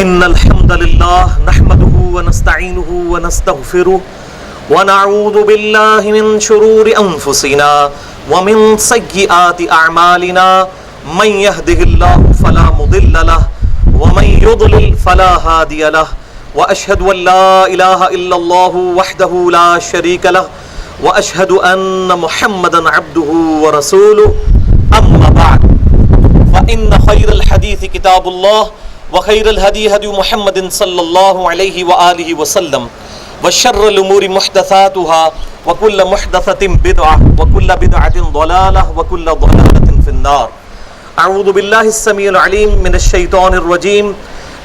إن الحمد لله نحمده ونستعينه ونستغفره ونعوذ بالله من شرور أنفسنا ومن سيئات أعمالنا من يهده الله فلا مضل له ومن يضلل فلا هادي له وأشهد أن لا إله إلا الله وحده لا شريك له وأشهد أن محمدا عبده ورسوله أما بعد فإن خير الحديث كتاب الله وخير الهدي هدي محمد صلى الله عليه وآله وسلم وشر الأمور محدثاتها وكل محدثة بدعة وكل بدعة ضلالة وكل ضلالة في النار. أعوذ بالله السميع العليم من الشيطان الرجيم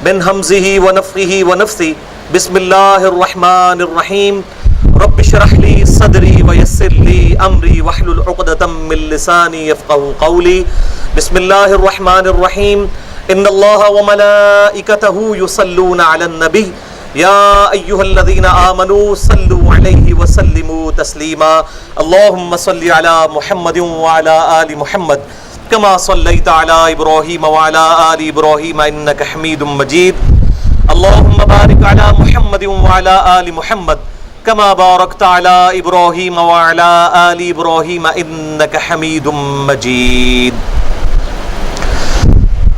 من همزه ونفخه ونفثه. بسم الله الرحمن الرحيم. رب اشرح لي صدري ويسر لي أمري واحلل عقدة من لساني يفقهوا قولي. بسم الله الرحمن الرحيم. ان الله وملائكته يصلون على النبي يا ايها الذين امنوا صلوا عليه وسلموا تسليما. اللهم صل على محمد وعلى ال محمد كما صليت على ابراهيم وعلى ال ابراهيم انك حميد مجيد. اللهم بارك على محمد وعلى ال محمد كما باركت على ابراهيم وعلى ال ابراهيم انك حميد مجيد.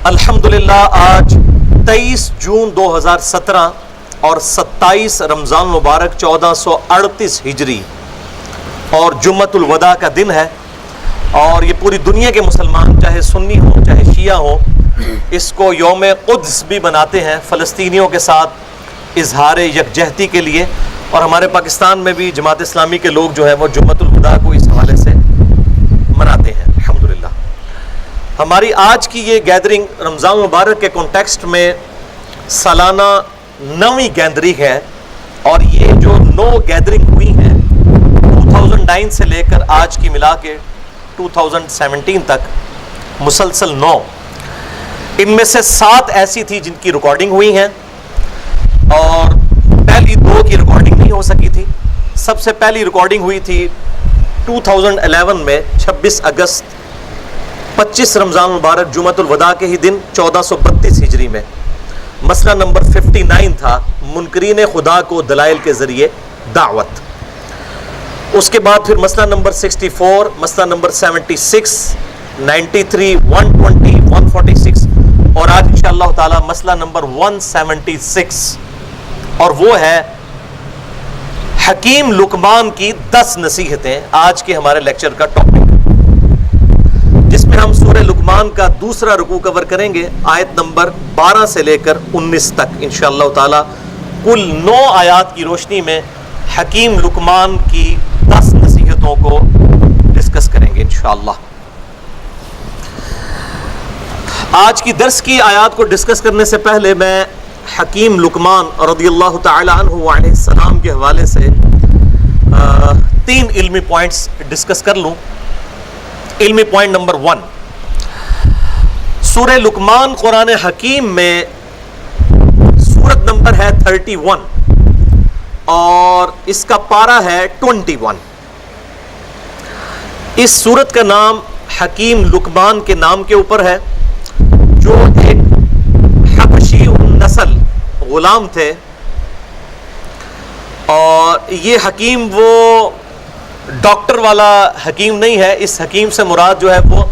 الحمدللہ آج 23 جون 2017 اور 27 رمضان مبارک 1438 ہجری اور جمعۃ الوداع کا دن ہے، اور یہ پوری دنیا کے مسلمان چاہے سنی ہوں چاہے شیعہ ہوں اس کو یوم قدس بھی مناتے ہیں فلسطینیوں کے ساتھ اظہار یکجہتی کے لیے، اور ہمارے پاکستان میں بھی جماعت اسلامی کے لوگ جو ہیں وہ جمعۃ الوداع کو اس حوالے سے مناتے ہیں الحمدللہ. ہماری آج کی یہ گیدرنگ رمضان مبارک کے کانٹیکسٹ میں سالانہ 9ویں گیدرنگ ہے، اور یہ جو 9 گیدرنگ ہوئی ہیں 2009 سے لے کر آج کی ملا کے 2017 تک مسلسل 9، ان میں سے 7 ایسی تھی جن کی ریکارڈنگ ہوئی ہیں، اور پہلی 2 کی ریکارڈنگ نہیں ہو سکی تھی. سب سے پہلی ریکارڈنگ ہوئی تھی 2011 میں 26 اگست 25 رمضان مبارک جمعۃ الوداع کے ہی دن 1432 ہجری میں. مسئلہ نمبر 59 تھا منکرین خدا کو دلائل کے ذریعے دعوت. اس کے بعد پھر مسئلہ نمبر 64، مسئلہ نمبر 76، 93، 120، 146، اور آج انشاءاللہ تعالی مسئلہ نمبر 176، اور وہ ہے حکیم لقمان کی 10 نصیحتیں. آج کے ہمارے لیکچر کا ٹاپک، جس میں ہم سورہ لقمان کا دوسرا رکوع کور کریں گے، آیت نمبر 12 سے لے کر 19 تک انشاءاللہ تعالی. کل 9 آیات کی روشنی میں حکیم لقمان کی 10 نصیحتوں کو ڈسکس کریں گے انشاءاللہ. آج کی درس کی آیات کو ڈسکس کرنے سے پہلے میں حکیم لقمان رضی اللہ تعالی عنہ علیہ السلام کے حوالے سے 3 علمی پوائنٹس ڈسکس کر لوں. علمی پوائنٹ نمبر 1، سورہ لقمان قرآن حکیم میں سورت نمبر ہے 31 اور اس کا پارہ ہے 21. اس سورت کا نام حکیم لقمان کے نام کے اوپر ہے، جو ایک حبشی النسل غلام تھے، اور یہ حکیم وہ ڈاکٹر والا حکیم نہیں ہے. اس حکیم سے مراد جو ہے وہ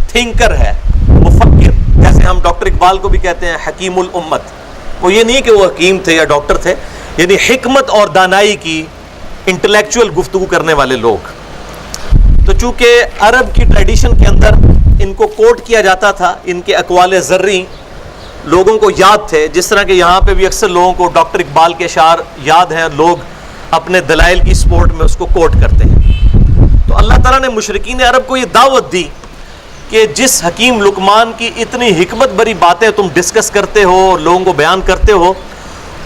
تھنکر ہے، مفکر، جیسے ہم ڈاکٹر اقبال کو بھی کہتے ہیں حکیم الامت. وہ یہ نہیں کہ وہ حکیم تھے یا ڈاکٹر تھے، یعنی حکمت اور دانائی کی انٹلیکچوئل گفتگو کرنے والے لوگ. تو چونکہ عرب کی ٹریڈیشن کے اندر ان کو کوٹ کیا جاتا تھا، ان کے اقوال زرعی لوگوں کو یاد تھے، جس طرح کہ یہاں پہ بھی اکثر لوگوں کو ڈاکٹر اقبال کے اشعار یاد ہیں، لوگ اپنے دلائل کی سپورٹ میں اس کو کوٹ کرتے ہیں. تو اللہ تعالیٰ نے مشرکین عرب کو یہ دعوت دی کہ جس حکیم لقمان کی اتنی حکمت بری باتیں تم ڈسکس کرتے ہو اور لوگوں کو بیان کرتے ہو،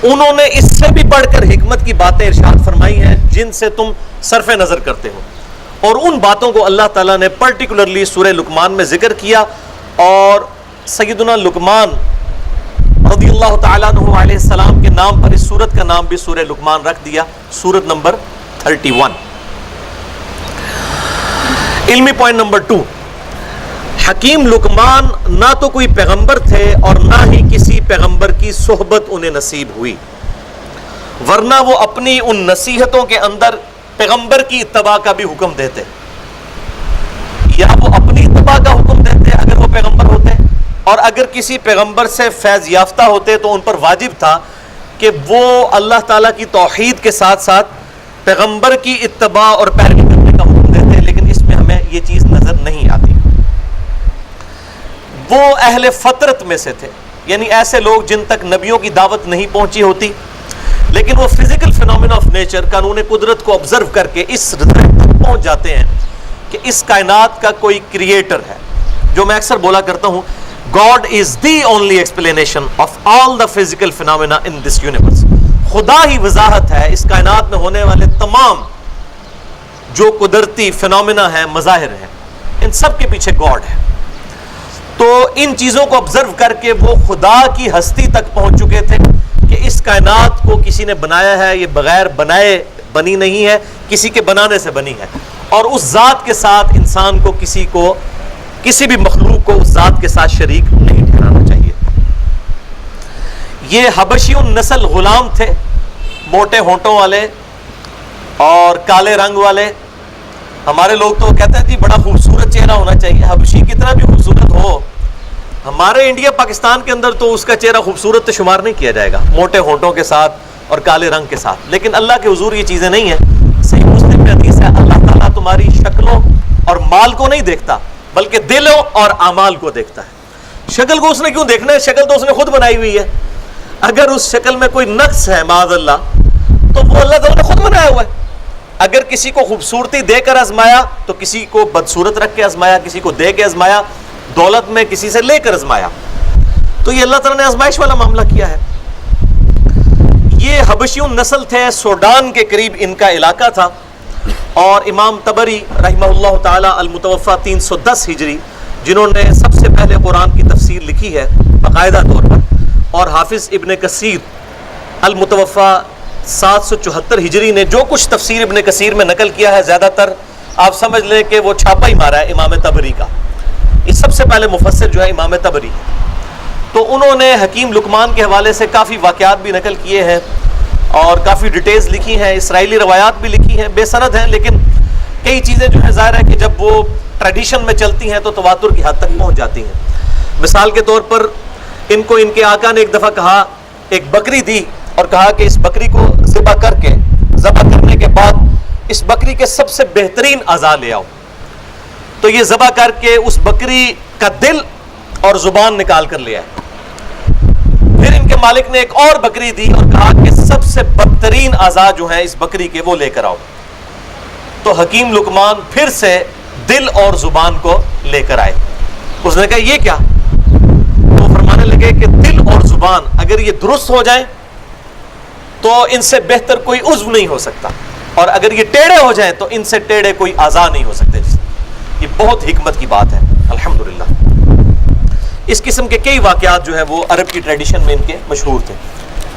انہوں نے اس سے بھی بڑھ کر حکمت کی باتیں ارشاد فرمائی ہیں جن سے تم صرف نظر کرتے ہو. اور ان باتوں کو اللہ تعالیٰ نے پرٹیکولرلی سورہ لقمان میں ذکر کیا، اور سیدنا لقمان رضی اللہ تعالیٰ عنہ علیہ السلام کے نام پر اس سورت کا نام بھی سورہ لقمان رکھ دیا، سورت نمبر 31. علمی پوائنٹ نمبر 2، حکیم لقمان نہ تو کوئی پیغمبر تھے اور نہ ہی کسی پیغمبر کی کی صحبت انہیں نصیب ہوئی، ورنہ وہ اپنی ان نصیحتوں کے اندر پیغمبر کی اتباع کا بھی حکم دیتے، یا وہ اپنی اتباع کا حکم دیتے اگر وہ پیغمبر ہوتے، اور اگر کسی پیغمبر سے فیض یافتہ ہوتے تو ان پر واجب تھا کہ وہ اللہ تعالیٰ کی توحید کے ساتھ ساتھ پیغمبر کی اتباع اور پیروی کرنے کا حکم دیتے، لیکن اس میں ہمیں یہ چیز نظر نہیں آتی۔ وہ اہل فطرت میں سے تھے، یعنی ایسے لوگ جن تک نبیوں کی دعوت نہیں پہنچی ہوتی، لیکن وہ فزیکل فینومینا آف نیچر، قانون قدرت کو آبزرو کر کے اس رزلٹ تک پہنچ جاتے ہیں کہ اس کائنات کا کوئی کریٹر ہے۔ جو میں اکثر بولا کرتا ہوں، God is the only explanation of all the physical phenomena in this universe۔ خدا ہی وضاحت ہے اس کائنات میں ہونے والے تمام جو قدرتی فینومینا ہیں، مظاہر ہیں، ان سب کے پیچھے گاڈ ہے۔ تو ان چیزوں کو آبزرو کر کے وہ خدا کی ہستی تک پہنچ چکے تھے کہ اس کائنات کو کسی نے بنایا ہے، یہ بغیر بنائے بنی نہیں ہے، کسی کے بنانے سے بنی ہے، اور اس ذات کے ساتھ انسان کو کسی بھی مخلوق کو اس ذات کے ساتھ شریک نہیں ٹھہرانا چاہیے۔ یہ حبشی نسل غلام تھے، موٹے ہونٹوں والے اور کالے رنگ والے۔ ہمارے لوگ تو کہتے ہیں جی بڑا خوبصورت چہرہ ہونا چاہیے، حبشی کتنا بھی خوبصورت ہو، ہمارے انڈیا پاکستان کے اندر تو اس کا چہرہ خوبصورت تو شمار نہیں کیا جائے گا، موٹے ہونٹوں کے ساتھ اور کالے رنگ کے ساتھ۔ لیکن اللہ کے حضور یہ چیزیں نہیں ہیں۔ صحیح مسلم میں حدیث ہے، اللہ تعالیٰ تمہاری شکلوں اور مال کو نہیں دیکھتا بلکہ دلوں اور اعمال کو دیکھتا ہے۔ شکل کو اس نے کیوں دیکھنا ہے؟ شکل تو اس نے خود بنائی ہوئی ہے۔ اگر اس شکل میں کوئی نقص ہے معاذ اللہ تو وہ اللہ تعالیٰ نے خود بنایا ہوا ہے۔ اگر کسی کو خوبصورتی دے کر آزمایا تو کسی کو بدصورت رکھ کے آزمایا، کسی کو دے کے آزمایا، دولت میں کسی سے لے کر آزمایا۔ تو یہ اللہ تعالیٰ نے آزمائش والا معاملہ کیا ہے۔ یہ حبشیون نسل تھے، سوڈان کے قریب ان کا علاقہ تھا، اور امام طبری رحمہ اللہ تعالی المتوفی 310 ہجری، جنہوں نے سب سے پہلے قرآن کی تفسیر لکھی ہے باقاعدہ طور پر، اور حافظ ابن کثیر المتوفی 774 ہجری نے جو کچھ تفسیر ابن کثیر میں نقل کیا ہے، زیادہ تر آپ سمجھ لیں کہ وہ چھاپا ہی مارا ہے امام طبری کا۔ اس سب سے پہلے مفسر جو ہے امام طبری، تو انہوں نے حکیم لقمان کے حوالے سے کافی واقعات بھی نقل کیے ہیں اور کافی ڈیٹیلز لکھی ہیں، اسرائیلی روایات بھی لکھی ہیں، بے سند ہیں، لیکن کئی چیزیں جو ہے ظاہر ہے کہ جب وہ ٹریڈیشن میں چلتی ہیں تو تواتر کی حد تک پہنچ جاتی ہیں۔ مثال کے طور پر ان کو ان کے آقا نے ایک دفعہ کہا، ایک بکری دی اور کہا کہ اس بکری کو ذبح کرنے کے بعد اس بکری کے سب سے بہترین اعضاء لے آؤ۔ تو یہ ذبح کر کے اس بکری کا دل اور زبان نکال کر لے آئے۔ پھر ان کے مالک نے ایک اور بکری دی اور کہا کہ سب سے بدترین اعضاء جو ہیں اس بکری کے وہ لے کر آؤ۔ تو حکیم لقمان پھر سے دل اور زبان کو لے کر آئے۔ اس نے کہا یہ کیا؟ تو فرمانے لگے کہ دل اور زبان اگر یہ درست ہو جائیں تو ان سے بہتر کوئی عضو نہیں ہو سکتا، اور اگر یہ ٹیڑھے ہو جائیں تو ان سے ٹیڑھے کوئی اعضاء نہیں ہو سکتے۔ یہ بہت حکمت کی بات ہے الحمدللہ۔ اس قسم کے کئی واقعات جو ہیں وہ عرب کی ٹریڈیشن میں ان کے مشہور تھے۔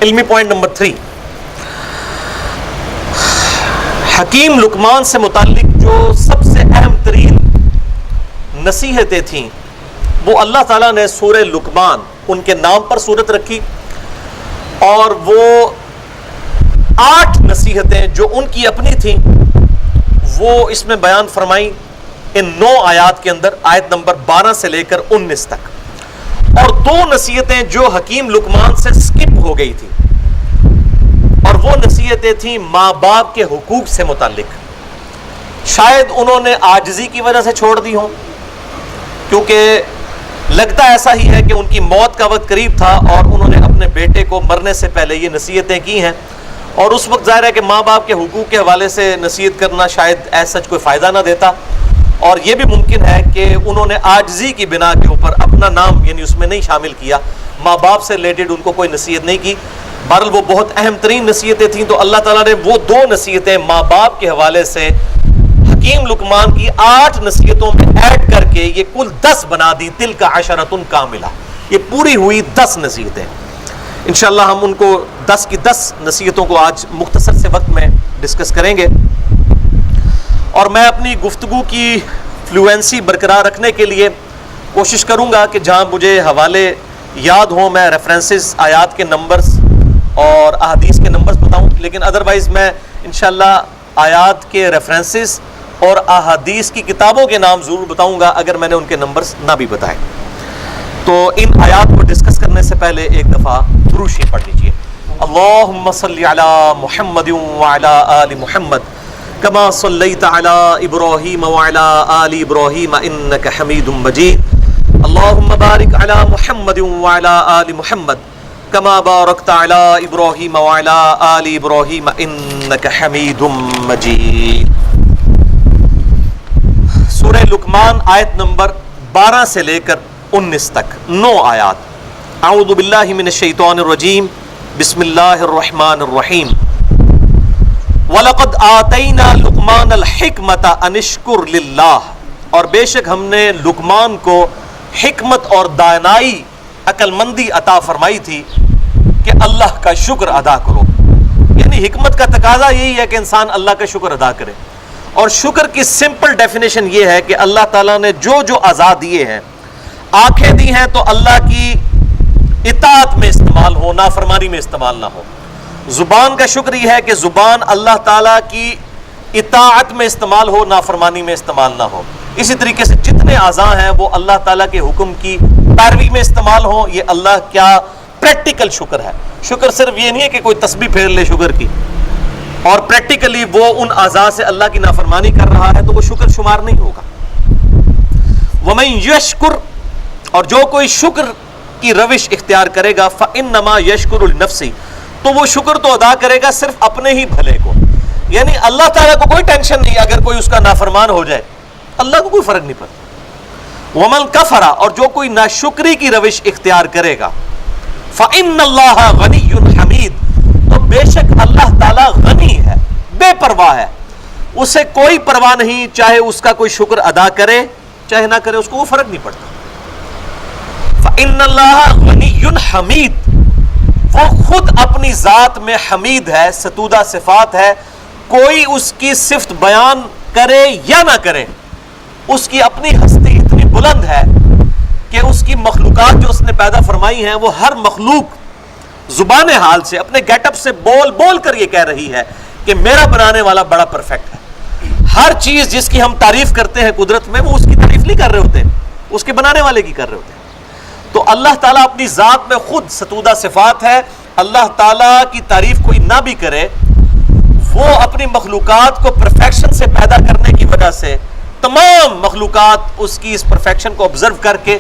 علمی پوائنٹ نمبر 3، حکیم لقمان سے متعلق جو سب سے اہم ترین نصیحتیں تھیں وہ اللہ تعالیٰ نے سورہ لقمان، ان کے نام پر سورت رکھی، اور وہ 8 نصیحتیں جو ان کی اپنی تھیں وہ اس میں بیان فرمائی ان 9 آیات کے اندر، آیت نمبر 12 سے لے کر 19 تک، اور 2 نصیحتیں جو حکیم لقمان سے سکپ ہو گئی تھی، اور وہ نصیحتیں تھیں ماں باپ کے حقوق سے متعلق۔ شاید انہوں نے عاجزی کی وجہ سے چھوڑ دی ہوں، کیونکہ لگتا ایسا ہی ہے کہ ان کی موت کا وقت قریب تھا اور انہوں نے اپنے بیٹے کو مرنے سے پہلے یہ نصیحتیں کی ہیں، اور اس وقت ظاہر ہے کہ ماں باپ کے حقوق کے حوالے سے نصیحت کرنا شاید ایسا کوئی فائدہ نہ دیتا، اور یہ بھی ممکن ہے کہ انہوں نے عاجزی کی بنا کے اوپر اپنا نام یعنی اس میں نہیں شامل کیا، ماں باپ سے ریلیٹڈ ان کو کوئی نصیحت نہیں کی۔ بہرحال وہ بہت اہم ترین نصیحتیں تھیں، تو اللہ تعالیٰ نے وہ 2 نصیحتیں ماں باپ کے حوالے سے حکیم لقمان کی 8 نصیحتوں میں ایڈ کر کے یہ کل 10 بنا دی، تلک عشرۃ کاملہ، یہ پوری ہوئی 10 نصیحتیں۔ انشاءاللہ ہم ان کو 10 کی 10 نصیحتوں کو آج مختصر سے وقت میں ڈسکس کریں گے، اور میں اپنی گفتگو کی فلوئنسی برقرار رکھنے کے لیے کوشش کروں گا کہ جہاں مجھے حوالے یاد ہوں میں ریفرنسز آیات کے نمبرز اور احادیث کے نمبرز بتاؤں، لیکن ادروائز میں انشاءاللہ آیات کے ریفرنسز اور احادیث کی کتابوں کے نام ضرور بتاؤں گا اگر میں نے ان کے نمبرز نہ بھی بتائے۔ تو ان آیات کو ڈسکس کرنے سے پہلے ایک دفعہ درود شریف پڑھ لیجیے۔ اللہم صلی علی محمد وعلی آل محمد کما صلیت علی ابراہیم وعلی آل ابراہیم انک حمید مجید۔ اللہم بارک علی محمد وعلی آل محمد کما بارکت علی ابراہیم وعلی آل ابراہیم انک حمید مجید۔ سورہ لقمان آیت نمبر 12 سے لے کر 19 تک 9 آیات۔ اعوذ باللہ من الشیطان الرجیم، بسم اللہ الرحمن الرحیم۔ وَلَقَدْ آتَيْنَا لُقْمَانَ الْحِكْمَةَ أَنِ اشْكُرْ لِلَّهِ، اور بے شک ہم نے لقمان کو حکمت اور دانائی عقل مندی عطا فرمائی تھی کہ اللہ کا شکر ادا کرو۔ یعنی حکمت کا تقاضا یہی ہے کہ انسان اللہ کا شکر ادا کرے، اور شکر کی سمپل ڈیفینیشن یہ ہے کہ اللہ تعالیٰ نے جو جو اعضاء دیے ہیں، آنکھیں دی ہیں تو اللہ کی اطاعت میں استعمال ہو، نافرمانی میں استعمال نہ ہو۔ زبان کا شکر یہ ہے کہ زبان اللہ تعالیٰ کی اطاعت میں استعمال ہو، نافرمانی میں استعمال نہ ہو۔ اسی طریقے سے جتنے اعضاء ہیں وہ اللہ تعالیٰ کے حکم کی پیروی میں استعمال ہو، یہ اللہ کیا پریکٹیکل شکر ہے۔ شکر صرف یہ نہیں ہے کہ کوئی تسبیح پھیر لے شکر کی اور پریکٹیکلی وہ ان اعضاء سے اللہ کی نافرمانی کر رہا ہے تو وہ شکر شمار نہیں ہوگا۔ وَمَن يَشْكُرْ، اور جو کوئی شکر کی روش اختیار کرے گا فَإِنَّمَا يَشْكُرُ لِنَفْسِهِ، تو وہ شکر تو ادا کرے گا صرف اپنے ہی بھلے کو، یعنی اللہ تعالیٰ کو کوئی ٹینشن نہیں اگر کوئی اس کا نافرمان ہو جائے، اللہ کو کوئی فرق نہیں پڑتا۔ وَمَن كَفَرَ، اور جو کوئی ناشکری کی روش اختیار کرے گا فَإِنَّ اللَّهَ غَنِيٌّ حَمِيدٌ، تو بے شک اللہ تعالیٰ غنی ہے، بے پرواہ ہے، اسے کوئی پرواہ نہیں، چاہے اس کا کوئی شکر ادا کرے چاہے نہ کرے، اس کو وہ فرق نہیں پڑتا۔ فَإِنَّ اللَّهَ غَنِيٌّ حَمِيدٌ، وہ خود اپنی ذات میں حمید ہے، ستودہ صفات ہے، کوئی اس کی صفت بیان کرے یا نہ کرے، اس کی اپنی ہستی اتنی بلند ہے کہ اس کی مخلوقات جو اس نے پیدا فرمائی ہیں وہ ہر مخلوق زبان حال سے اپنے گیٹ اپ سے بول بول کر یہ کہہ رہی ہے کہ میرا بنانے والا بڑا پرفیکٹ ہے۔ ہر چیز جس کی ہم تعریف کرتے ہیں قدرت میں، وہ اس کی تعریف نہیں کر رہے ہوتے، اس کے بنانے والے کی کر رہے ہوتے ہیں۔ تو اللہ تعالیٰ اپنی ذات میں خود ستودہ صفات ہے، اللہ تعالیٰ کی تعریف کوئی نہ بھی کرے، وہ اپنی مخلوقات کو پرفیکشن سے پیدا کرنے کی وجہ سے تمام مخلوقات اس کی اس پرفیکشن کو آبزرو کر کے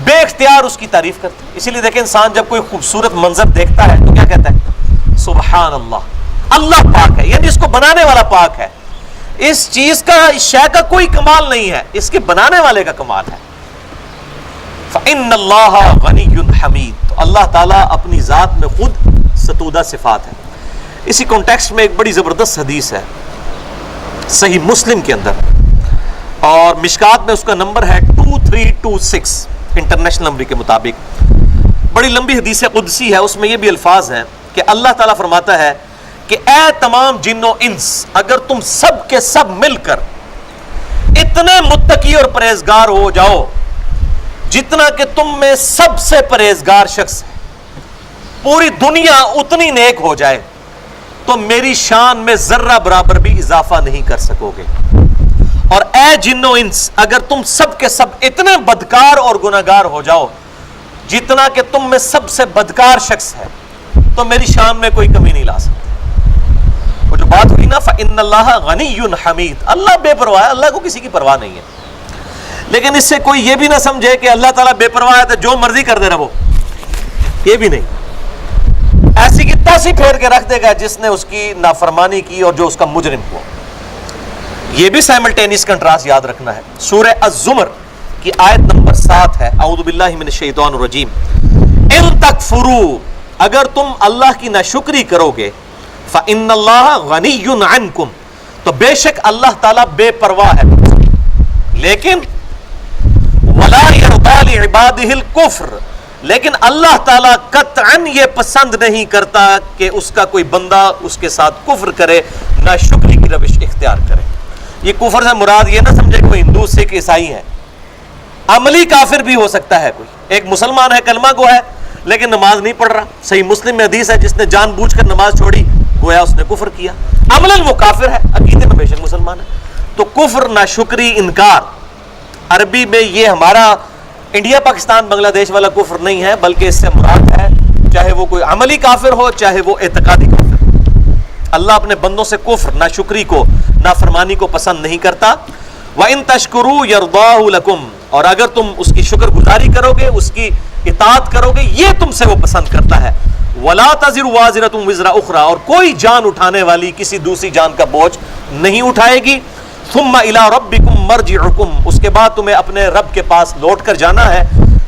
بے اختیار اس کی تعریف کرتے ہیں۔ اسی لیے دیکھیں انسان جب کوئی خوبصورت منظر دیکھتا ہے تو کیا کہتا ہے؟ سبحان اللہ، اللہ پاک ہے، یعنی اس کو بنانے والا پاک ہے، اس چیز کا، اس شے کا کوئی کمال نہیں ہے، اس کے بنانے والے کا کمال ہے۔ فَإِنَّ اللَّهَ غَنِيٌّ حَمِيدٌ، تو اللہ تعالیٰ اپنی ذات میں خود ستودہ صفات ہے۔ اسی کانٹیکسٹ میں ایک بڑی زبردست حدیث ہے صحیح مسلم کے اندر، اور مشکات میں اس کا نمبر ہے 2326 انٹرنیشنل نمبر کے مطابق، بڑی لمبی حدیث قدسی ہے، اس میں یہ بھی الفاظ ہیں کہ اللہ تعالیٰ فرماتا ہے کہ اے تمام جن و انس، اگر تم سب کے سب مل کر اتنے متقی اور پرہیزگار ہو جاؤ جتنا کہ تم میں سب سے پرہیزگار شخص ہے، پوری دنیا اتنی نیک ہو جائے تو میری شان میں ذرہ برابر بھی اضافہ نہیں کر سکو گے، اور اے جن و انس، اگر تم سب کے سب اتنے بدکار اور گناہگار ہو جاؤ جتنا کہ تم میں سب سے بدکار شخص ہے تو میری شان میں کوئی کمی نہیں لا سکتے۔ وہ جو بات ہوئی نا فَإِنَّ اللَّهَ غَنِيٌّ حَمِيدٌ، اللہ بے پرواہ ہے، اللہ کو کسی کی پرواہ نہیں ہے۔ لیکن اس سے کوئی یہ بھی نہ سمجھے کہ اللہ تعالیٰ بے پرواہ ہے تو جو مرضی کر دے رہا، وہ یہ بھی نہیں، ایسی کی تیسی پھیر کے رکھ دے گا جس نے اس کی نافرمانی کی اور جو اس کا مجرم ہوا۔ یہ بھی سائملٹینیس کنٹراسٹ یاد رکھنا ہے۔ سورہ الزمر کی آیت نمبر 7 ہے، اعوذ باللہ من الشیطان الرجیم، ان تکفروا، اگر تم اللہ کی ناشکری کرو گے، فإن اللہ غنی عنکم، تو بے شک اللہ تعالیٰ بے پرواہ ہے، لیکن ولا یرضی لعبادہ الکفر، لیکن اللہ تعالیٰ قطعاً یہ پسند نہیں کرتا کہ اس کا کوئی بندہ اس کے ساتھ کفر کرے، ناشکری کی روش اختیار کرے۔ یہ کفر سے مراد یہ نہ سمجھے کوئی ہندو سکھ عیسائی ہے، عملی کافر بھی ہو سکتا ہے کوئی، ایک مسلمان ہے، کلمہ گو ہے، لیکن نماز نہیں پڑھ رہا. صحیح مسلم میں حدیث ہے جس نے جان بوجھ کر نماز چھوڑی گویا اس نے کفر کیا. عملاً وہ کافر ہے، عقیدے میں بے شک مسلمان ہے. تو کفر، ناشکری، انکار، عربی میں یہ ہمارا انڈیا پاکستان بنگلہ دیش والا کفر نہیں ہے، بلکہ اس سے مراد ہے چاہے وہ کوئی عملی کافر ہو چاہے وہ اعتقادی کافر ہو. اللہ اپنے بندوں سے کفر، ناشکری کو، نافرمانی کو پسند نہیں کرتا. وَإِن تَشْكُرُوا يَرْضَاهُ لَكُمْ، اور اگر تم اس کی شکر گزاری کرو گے، اس کی اطاعت کرو گے، یہ تم سے وہ پسند کرتا ہے. وَلَا تَزِرُ وَازِرَةٌ وِزْرَ أُخْرَى، اور کوئی جان اٹھانے والی کسی دوسری جان کا بوجھ نہیں اٹھائے گی. ثُمَّ إِلَىٰ رَبِّكُمْ مَرْجِعُكُمْ، اس کے بعد تمہیں اپنے رب کے پاس لوٹ کر جانا ہے.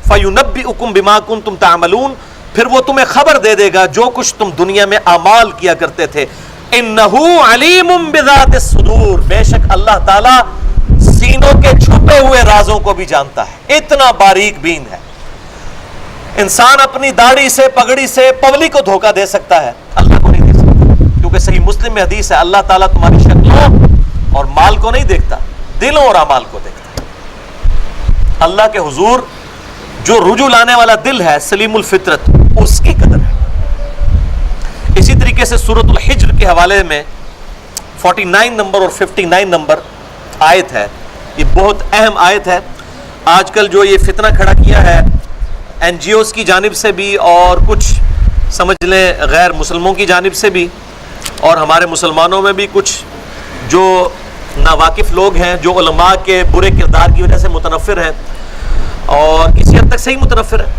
فَيُنَبِّئُكُمْ بِمَا كُنتُمْ تَعْمَلُونَ، پھر وہ تمہیں خبر دے دے گا جو کچھ تم دنیا میں اعمال کیا کرتے تھے. إِنَّهُ عَلِيمٌ بِذَاتِ الصُّدُورِ، بے شک اللہ تعالیٰ سینوں کے چھپے ہوئے رازوں کو بھی جانتا ہے، اتنا باریک بین ہے. انسان اپنی داڑھی سے، پگڑی سے پبلک کو دھوکہ دے سکتا ہے، اللہ کو نہیں دے سکتا، کیونکہ صحیح مسلم میں حدیث ہے اللہ تعالیٰ تمہاری شکلوں اور مال کو نہیں دیکھتا، دلوں اور اعمال کو دیکھتا ہے. اللہ کے حضور جو رجوع لانے والا دل ہے، سلیم الفطرت، اس کی قدر ہے. اسی طریقے سے سورۃ الحجر کے حوالے میں 49 نمبر اور 59 نمبر آیت ہے، یہ بہت اہم آیت ہے. آج کل جو یہ فتنہ کھڑا کیا ہے این جی اوز کی جانب سے بھی اور کچھ سمجھ لیں غیر مسلموں کی جانب سے بھی، اور ہمارے مسلمانوں میں بھی کچھ جو ناواقف لوگ ہیں جو علماء کے برے کردار کی وجہ سے متنفر ہیں اور کسی حد تک صحیح متنفر ہیں،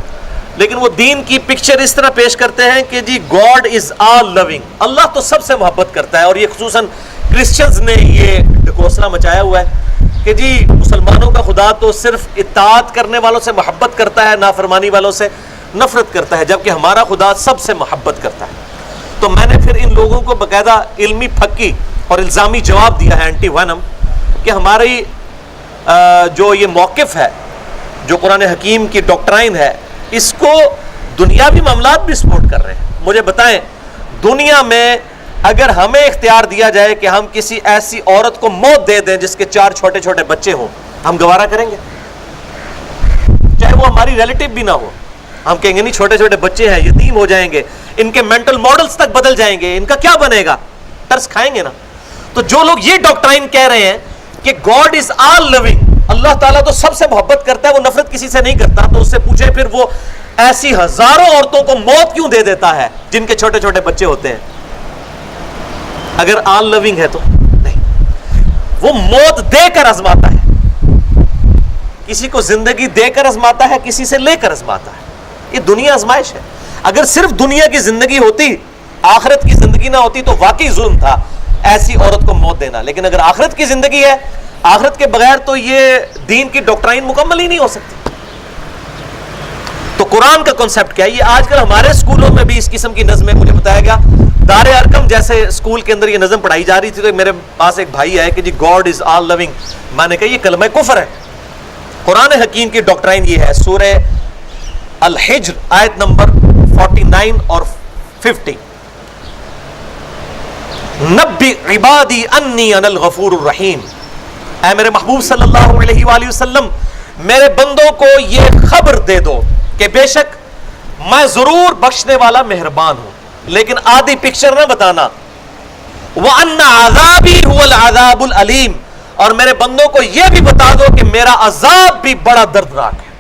لیکن وہ دین کی پکچر اس طرح پیش کرتے ہیں کہ جی گاڈ از آل لونگ، اللہ تو سب سے محبت کرتا ہے. اور یہ خصوصاً کرسچنز نے یہ ڈکوسلا مچایا ہوا ہے کہ جی مسلمانوں کا خدا تو صرف اطاعت کرنے والوں سے محبت کرتا ہے، نافرمانی والوں سے نفرت کرتا ہے، جبکہ ہمارا خدا سب سے محبت کرتا ہے. تو میں نے پھر ان لوگوں کو باقاعدہ علمی پھکی اور الزامی جواب دیا ہے اینٹی وینم کہ ہماری جو یہ موقف ہے، جو قرآن حکیم کی ڈاکٹرائن ہے، اس کو دنیاوی معاملات بھی سپورٹ کر رہے ہیں. مجھے بتائیں دنیا میں اگر ہمیں اختیار دیا جائے کہ ہم کسی ایسی عورت کو موت دے دیں جس کے 4 چھوٹے چھوٹے بچے ہوں، ہم گوارا کریں گے؟ چاہے وہ ہماری ریلیٹو بھی نہ ہو، ہم کہیں گے نہیں چھوٹے چھوٹے بچے ہیں، یتیم ہو جائیں گے، ان کے مینٹل ماڈلز تک بدل جائیں گے، ان کا کیا بنے گا، ترس کھائیں گے نا. تو جو لوگ یہ ڈاکٹرائن کہہ رہے ہیں کہ گاڈ از آل لونگ، اللہ تعالیٰ تو سب سے محبت کرتا ہے، وہ نفرت کسی سے نہیں کرتا، تو اس سے پوچھیں پھر وہ ایسی ہزاروں عورتوں کو موت کیوں دے دیتا ہے جن کے چھوٹے چھوٹے بچے ہوتے ہیں؟ اگر آل لونگ ہے تو نہیں، وہ موت دے کر آزماتا ہے، کسی کو زندگی دے کر آزماتا ہے، کسی سے لے کر آزماتا ہے. یہ دنیا آزمائش ہے. اگر صرف دنیا کی زندگی ہوتی، آخرت کی زندگی نہ ہوتی تو واقعی ظلم تھا ایسی عورت کو موت دینا. لیکن اگر آخرت کی زندگی ہے، آخرت کے بغیر تو یہ دین کی ڈاکٹرائن مکمل ہی نہیں ہو سکتی. تو قرآن کا کنسپٹ کیا ہے؟ یہ آج کل ہمارے اسکولوں میں بھی اس قسم کی نظمیں، مجھے بتایا گیا دار ارقم جیسے اسکول کے اندر یہ نظم پڑھائی جا رہی تھی، تو میرے پاس ایک بھائی آئے کہ جی گاڈ از آل لونگ. میں نے کہا یہ کلمہ کفر ہے. قرآن حکیم کی ڈاکٹرائن یہ ہے، سورہ الحجر آیت نمبر 49 اور 50، نبی عبادی انی انا الغفور الرحیم، اے میرے محبوب صلی اللہ علیہ وآلہ وسلم میرے بندوں کو یہ خبر دے دو کہ بے شک میں ضرور بخشنے والا مہربان ہوں، لیکن آدھی پکچر نہ بتانا. وَأَنَّ عَذَابِي هُوَ الْعَذَابُ الْعَلِيمُ، اور میرے بندوں کو یہ بھی بتا دو کہ میرا عذاب بھی بڑا دردناک ہے.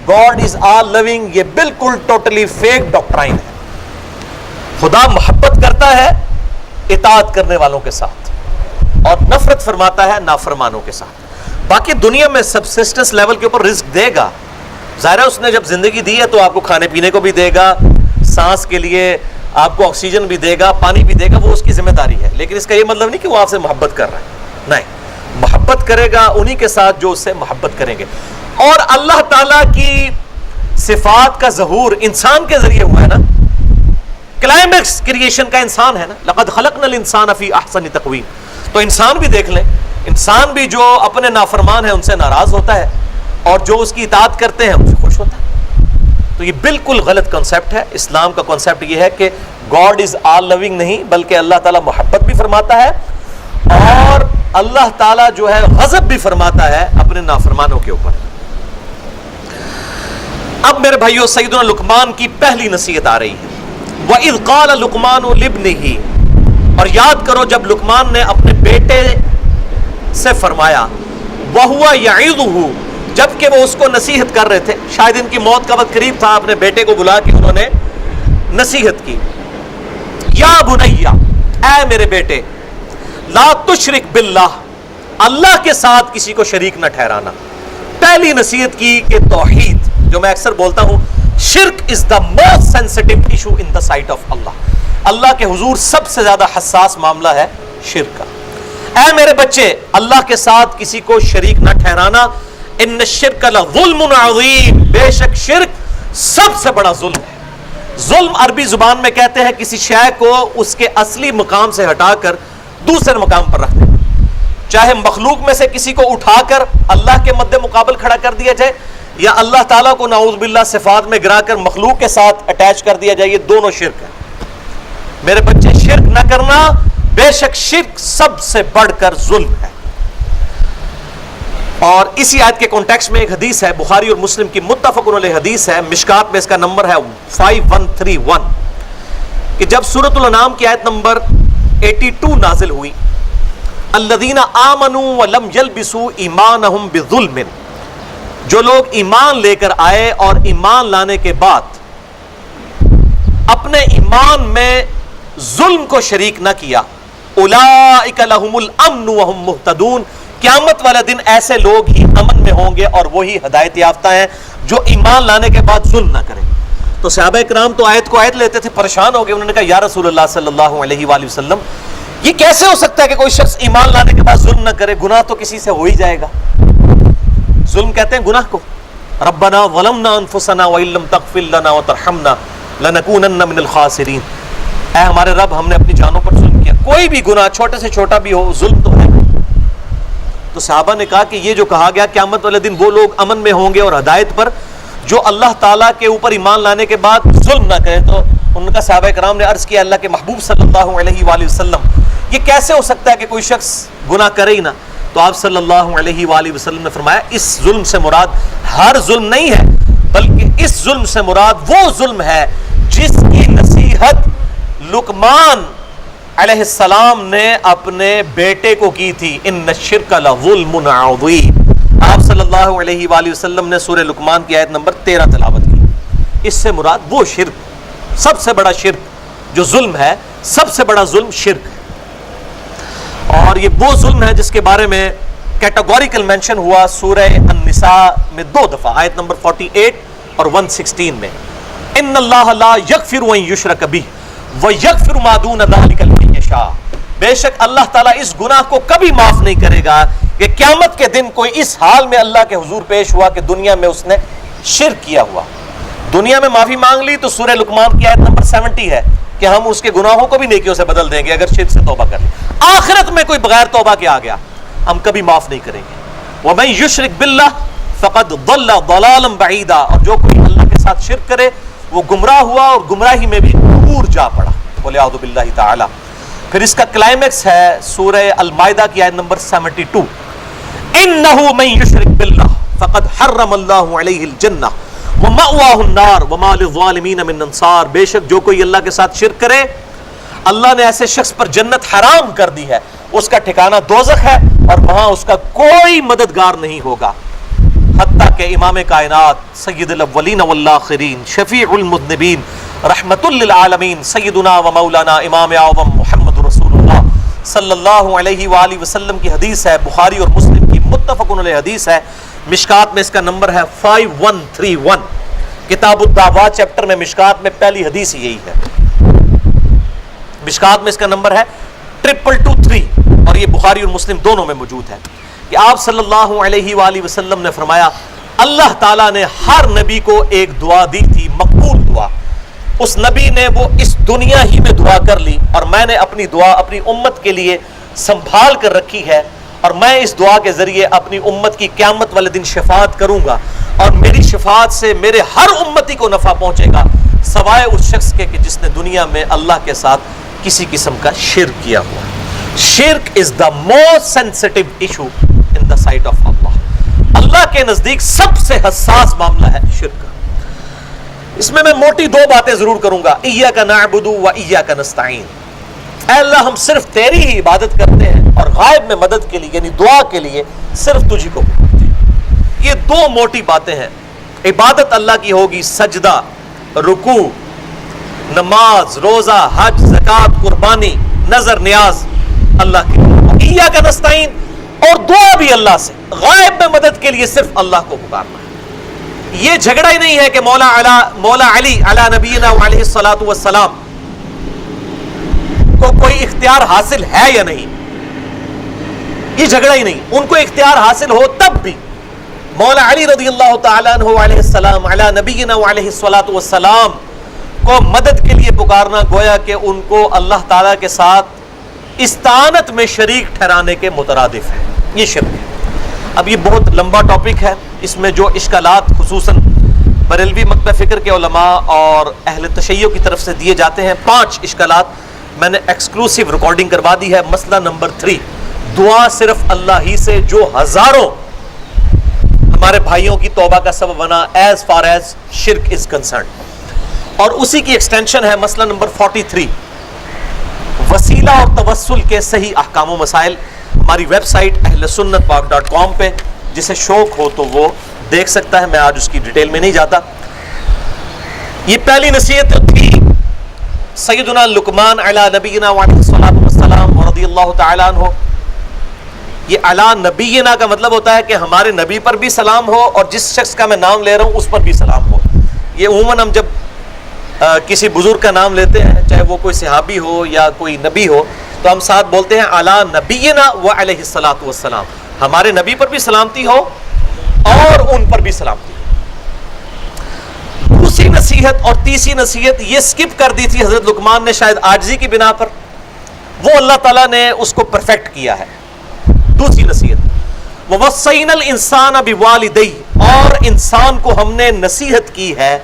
گاڈ از آل لونگ یہ بالکل ٹوٹلی فیک ڈاکٹرائن ہے. خدا محبت کرتا ہے اطاعت کرنے والوں کے ساتھ اور نفرت فرماتا ہے نافرمانوں کے ساتھ. باقی دنیا میں سبسسٹنس لیول کے اوپر رزق دے گا. ظاہر ہے اس نے جب زندگی دی ہے تو آپ کو کھانے پینے کو بھی دے گا، سانس کے لیے آپ کو آکسیجن بھی دے گا، پانی بھی دے گا، وہ اس کی ذمہ داری ہے. لیکن اس کا یہ مطلب نہیں کہ وہ آپ سے محبت کر رہا ہے، نہیں، محبت کرے گا انہی کے ساتھ جو اس سے محبت کریں گے. اور اللہ تعالیٰ کی صفات کا ظہور انسان کے ذریعے ہوا ہے نا. کلائمیکس کریشن کا انسان ہے نا، لقد خلقنا الانسان فی احسن تقویم. تو انسان بھی دیکھ لیں، انسان بھی جو اپنے نافرمان ہیں ان سے ناراض ہوتا ہے اور جو اس کی اطاعت کرتے ہیں ان سے خوش ہوتا ہے. تو یہ بالکل غلط کنسپٹ ہے. اسلام کا کنسپٹ یہ ہے کہ گاڈ از آل لونگ نہیں، بلکہ اللہ تعالیٰ محبت بھی فرماتا ہے اور اللہ تعالیٰ جو ہے غضب بھی فرماتا ہے اپنے نافرمانوں کے اوپر. اب میرے بھائیو سیدنا لقمان کی پہلی نصیحت آ رہی ہے. وَإِذْ قَالَ لُقْمَانُ لِابْنِهِ، اور یاد کرو جب لقمان نے اپنے بیٹے سے فرمایا، وَهُوَ يَعِظُهُ، جبکہ وہ اس کو نصیحت کر رہے تھے، شاید ان کی موت کا وقت قریب تھا، اپنے بیٹے کو بلا کے انہوں نے نصیحت کی. یا بنیا، اے میرے بیٹے، لا تشرک باللہ، اللہ کے ساتھ کسی کو شریک نہ ٹھہرانا. پہلی نصیحت کی کہ توحید، جو میں اکثر بولتا ہوں، شرک is the most sensitive issue in the sight of Allah. Allah کے حضور سب سے زیادہ حساس معاملہ ہے شرک کا. اے میرے بچے، اللہ کے ساتھ کسی کو شریک نہ ٹھہرانا. ان الشرک لظلم عظیم، بے شک شرک سب سے بڑا ظلم ہے. ظلم عربی زبان میں کہتے ہیں کسی شے کو اس کے اصلی مقام سے ہٹا کر دوسرے مقام پر رکھ دینا. چاہے مخلوق میں سے کسی کو اٹھا کر اللہ کے مد مقابل کھڑا کر دیا جائے، یا اللہ تعالیٰ کو نعوذ باللہ صفات میں گرا کر مخلوق کے ساتھ اٹیچ کر دیا جائے، یہ دونوں شرک ہے. میرے بچے، شرک نہ کرنا، بے شک شرک سب سے بڑھ کر ظلم ہے. اور اسی آیت کے کانٹیکسٹ میں ایک حدیث ہے، بخاری اور مسلم کی متفق علیہ حدیث ہے، مشکات میں اس کا نمبر ہے 5131، کہ جب سورۃ الانعام کی آیت نمبر 82 نازل ہوئی، الذین آمنوا ولم یلبسوا ایمانہم بظلم، جو لوگ ایمان لے کر آئے اور ایمان لانے کے بعد اپنے ایمان میں ظلم کو شریک نہ کیا، اولئک لہم الامن وہم مہتدون، قیامت والا دن ایسے لوگ ہی امن میں ہوں گے اور وہی ہدایت یافتہ ہیں جو ایمان لانے کے بعد ظلم نہ کریں. تو صحابہ کرام تو آیت کو آیت لیتے تھے، پریشان ہو گئے. انہوں نے کہا یا رسول اللہ صلی اللہ علیہ وآلہ وسلم، یہ کیسے ہو سکتا ہے کہ کوئی شخص ایمان لانے کے بعد ظلم نہ کرے؟ گناہ تو کسی سے ہو ہی جائے گا. ظلم کہتے ہیں گناہ کو. ربنا ظلمنا انفسنا وان لم تغفر لنا وترحمنا لنکونن من الخاسرین، اے ہمارے رب، ہم نے اپنی جانوں پر ظلم کیا. کوئی بھی گناہ چھوٹے سے چھوٹا بھی ہو، ظلم تو ہے. تو صحابہ نے کہا کہ یہ جو کہا گیا قیامت والے دن وہ لوگ امن میں ہوں گے اور ہدایت پر جو اللہ تعالیٰ کے اوپر ایمان لانے کے بعد ظلم نہ کرے. تو ان کا صحابہ کرام نے عرض کیا اللہ کے محبوب صلی اللہ علیہ وآلہ وسلم، یہ کیسے ہو سکتا ہے کہ کوئی شخص گناہ کرے ہی نہ؟ تو آپ صلی اللہ علیہ وآلہ وسلم نے فرمایا اس ظلم سے مراد ہر ظلم نہیں ہے، بلکہ اس ظلم سے مراد وہ ظلم ہے جس کی نصیحت لقمان علیہ السلام نے اپنے بیٹے کو کی تھی. ان الشرک لظلم عظیم. آپ صلی اللہ علیہ وآلہ وسلم نے سورہ لقمان کی آیت نمبر 13 تلاوت کی. اس سے مراد وہ شرک، سب سے بڑا شرک جو ظلم ہے، سب سے بڑا ظلم شرک ہے. اور یہ وہ ظلم ہے جس کے بارے میں کیٹاگوریکل مینشن ہوا سورہ النساء میں 2 دفعہ، آیت نمبر 48 اور 116 میں. ان اللہ لا یغفر ان یشرک بہ وَيَغْفِرُ مَا دُونَ ذَلِكَ لِمَن يَشَاءُ، بے شک اللہ تعالیٰ اس گناہ کو کبھی معاف نہیں کرے گا کہ قیامت کے دن کوئی اس حال میں اللہ کے حضور پیش ہوا کہ دنیا میں اس نے شرک کیا ہوا. دنیا میں معافی مانگ لی تو سورہ لقمان کی آیت نمبر 70 ہے کہ ہم اس کے گناہوں کو بھی نیکیوں سے بدل دیں گے اگر شرک سے توبہ کر لے. آخرت میں کوئی بغیر توبہ کے آ گیا ہم کبھی معاف نہیں کریں گے. وَمَن يُشْرِكْ بِاللَّهِ فَقَدْ ضَلَّ ضَلَالًا بَعِيدًا، اور جو کوئی اللہ کے ساتھ شرک کرے وہ گمراہ ہوا اور گمراہی میں بھی دور جا پڑا. وَلِعَوْذُ بِاللَّهِ تَعَالَى. پھر اس کا کلائمیکس ہے سورہ المائدہ کی آیت نمبر 72، إِنَّهُ مَن يُشْرِكْ بِاللَّهِ فَقَدْ حَرَّمَ اللَّهُ عَلَيْهِ الْجَنَّةَ وَمَأْوَاهُ النَّارُ وَمَا لِلظَّالِمِينَ مِنْ أَنصَارٍ. بے شک جو کوئی اللہ کے ساتھ شرک کرے اللہ نے ایسے شخص پر جنت حرام کر دی ہے، اس کا ٹھکانہ دوزخ ہے اور وہاں اس کا کوئی مددگار نہیں ہوگا. حتیٰ کہ امام کائنات سید الاولین والآخرین شفیع المذنبین رحمت للعالمین سیدنا و مولانا امام اعظم محمد رسول اللہ صلی اللہ علیہ وآلہ وسلم کی حدیث ہے، بخاری اور مسلم کی متفق علیہ حدیث ہے. مشکات میں اس کا نمبر ہے 5131، کتاب الدعوات چیپٹر میں مشکات میں پہلی حدیث یہی ہے. مشکات میں اس کا نمبر ہے 2223 اور یہ بخاری اور مسلم دونوں میں موجود ہے کہ آپ صلی اللہ علیہ وآلہ وسلم نے فرمایا اللہ تعالیٰ نے ہر نبی کو ایک دعا دی تھی، مقبول دعا. اس نبی نے وہ اس دنیا ہی میں دعا کر لی اور میں نے اپنی دعا اپنی امت کے لیے سنبھال کر رکھی ہے اور میں اس دعا کے ذریعے اپنی امت کی قیامت والے دن شفاعت کروں گا اور میری شفاعت سے میرے ہر امتی کو نفع پہنچے گا سوائے اس شخص کے کہ جس نے دنیا میں اللہ کے ساتھ کسی قسم کا شرک کیا ہوا. شرک is the most sensitive issue in the sight of Allah. Allah کے نزدیک سب سے حساس معاملہ ہے شرک کا. اس میں موٹی دو باتیں ضرور کروں گا. ایاک نعبد و ایاک نستعین. اے اللہ ہم صرف تیری ہی عبادت کرتے ہیں اور غائب میں مدد کے لیے یعنی دعا کے لیے صرف تجھی کو پکارتے ہیں. یہ دو موٹی باتیں ہیں. عبادت اللہ کی ہوگی سجدہ، رکوع، نماز، روزہ، حج، زکوٰۃ، قربانی، نظر نیاز اللہ کی. ایاک نستعین اور دعا بھی اللہ سے، غائب میں مدد کے لیے صرف اللہ کو پکارنا ہے. یہ جھگڑا ہی نہیں ہے کہ مولا علی علی نبینا علیہ الصلوۃ والسلام کو کوئی اختیار حاصل ہے یا نہیں. یہ جھگڑا ہی نہیں. ان کو اختیار حاصل ہو تب بھی مولا علی رضی اللہ تعالیٰ عنہ علیہ السلام علی نبینا علیہ الصلوۃ والسلام کو مدد کے لیے پکارنا گویا کہ ان کو اللہ تعالیٰ کے ساتھ استعانت میں شریک ٹھہرانے کے مترادف ہے. یہ شرک ہے. اب یہ بہت لمبا ٹاپک ہے. اس میں جو اشکالات خصوصاً بریلوی مکتبہ فکر کے علماء اور اہل تشیع کی طرف سے دیے جاتے ہیں، 5 اشکالات میں نے ایکسکلوسیو ریکارڈنگ کروا دی ہے. مسئلہ نمبر 3، دعا صرف اللہ ہی سے جو ہزاروں ہمارے بھائیوں کی توبہ کا سبب بنا ایز فار ایز شرک از کنسرن. اور اسی کی ایکسٹینشن ہے مسئلہ نمبر 43، وسیلہ اور توسل کے صحیح احکام و مسائل. ہماری ویب سائٹ اہلسنتپاک.com پہ جسے شوق ہو تو وہ دیکھ سکتا ہے. میں آج اس کی ڈیٹیل میں نہیں جاتا. یہ پہلی نصیحت تھی سیدنا لقمان علی نبینا علیہ الصلوۃ والسلام رضی اللہ تعالیٰ عنہ. یہ علی نبینا کا مطلب ہوتا ہے کہ ہمارے نبی پر بھی سلام ہو اور جس شخص کا میں نام لے رہا ہوں اس پر بھی سلام ہو. یہ عموماً ہم جب کسی بزرگ کا نام لیتے ہیں، چاہے وہ کوئی صحابی ہو یا کوئی نبی ہو، تو ہم ساتھ بولتے ہیں علی نبینا و علیہ الصلوۃ والسلام. ہمارے نبی پر بھی سلامتی ہو اور ان پر بھی سلامتی ہو. دوسری نصیحت اور تیسری نصیحت یہ سکپ کر دی تھی حضرت لقمان نے، شاید عاجزی کی بنا پر. وہ اللہ تعالیٰ نے اس کو پرفیکٹ کیا ہے. دوسری نصیحت وَوَصَّيْنَا الْإِنسَانَ بِوَالِدَيْهِ، اور انسان کو ہم نے نصیحت کی ہے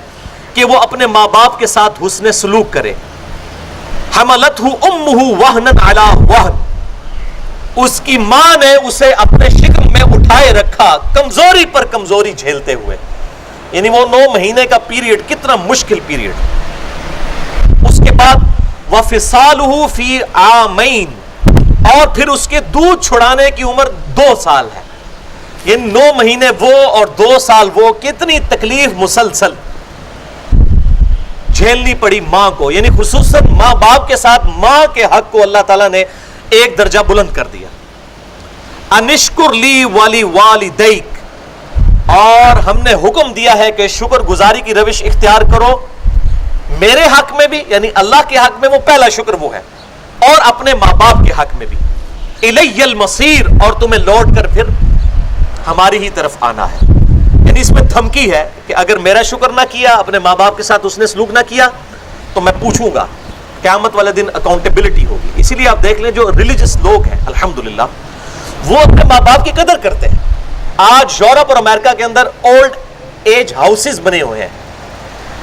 کہ وہ اپنے ماں باپ کے ساتھ حسن سلوک کرے. حملتہ امہ وہنا علی وہن، اس کی ماں نے اسے اپنے شکم میں اٹھائے رکھا کمزوری پر کمزوری جھیلتے ہوئے. یعنی وہ 9 مہینے کا پیریڈ کتنا مشکل پیریڈ. اس کے بعد وفصالہ فی عامین، اور پھر اس کے دودھ چھڑانے کی عمر 2 سال ہے. یہ 9 مہینے وہ اور 2 سال وہ، کتنی تکلیف مسلسل جھیلنی پڑی ماں کو. یعنی خصوصاً ماں باپ کے ساتھ ماں کے حق کو اللہ تعالیٰ نے ایک درجہ بلند کر دیا. انشکر لی والی والدیک، اور ہم نے حکم دیا ہے کہ شکر گزاری کی روش اختیار کرو میرے حق میں بھی، یعنی اللہ کے حق میں وہ پہلا شکر وہ ہے، اور اپنے ماں باپ کے حق میں بھی. الی المصیر، اور تمہیں لوٹ کر پھر ہماری ہی طرف آنا ہے. یعنی اس میں دھمکی ہے کہ اگر میرا شکر نہ کیا، اپنے ماں باپ کے ساتھ اس نے سلوک نہ کیا، تو میں پوچھوں گا. قیامت والے دن اکاؤنٹیبلٹی ہوگی. اسی لیے آپ دیکھ لیں جو ریلیجس لوگ ہیں الحمدللہ وہ اپنے ماں باپ کی قدر کرتے ہیں. آج یورپ اور امریکہ کے اندر اولڈ ایج ہاؤسز بنے ہوئے ہیں،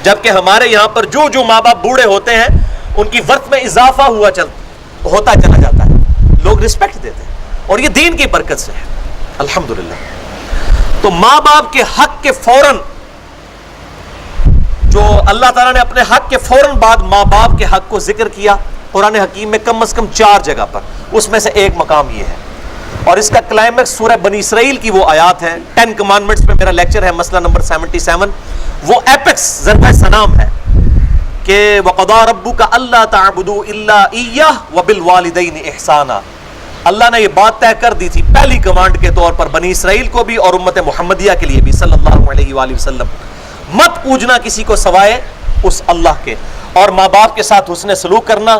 جبکہ ہمارے یہاں پر جو ماں باپ بوڑھے ہوتے ہیں ان کی ورث میں اضافہ ہوتا چلا جاتا ہے. لوگ رسپیکٹ دیتے ہیں اور یہ دین کی برکت سے ہے الحمدللہ. تو ماں باپ کے حق کے فوراً جو اللہ تعالیٰ نے اپنے حق کے فوراً بعد ماں باپ کے حق کو ذکر کیا قرآن حکیم میں کم از کم 4 جگہ پر. اس میں سے ایک مقام یہ ہے اور اس کا کلائمیکس سورہ بنی اسرائیل کی وہ آیات ہے. 10 کمانڈمنٹس پہ میرا لیکچر ہے، مسئلہ نمبر 77. وہ ایپکس ضرب سلام ہے کہ وَقَضَىٰ رَبُّكَ أَلَّا تَعْبُدُوا إِلَّا إِيَّهُ وَبِالْوَالِدَيْنِ إِحْسَانًا. اللہ نے یہ بات طے کر دی تھی پہلی کمانڈ کے طور پر بنی اسرائیل کو بھی اور امت محمدیہ کے لیے بھی صلی اللہ علیہ وآلہ وسلم، مت پوجنا کسی کو سوائے اس اللہ کے، اور ماں باپ کے ساتھ حسن سلوک کرنا.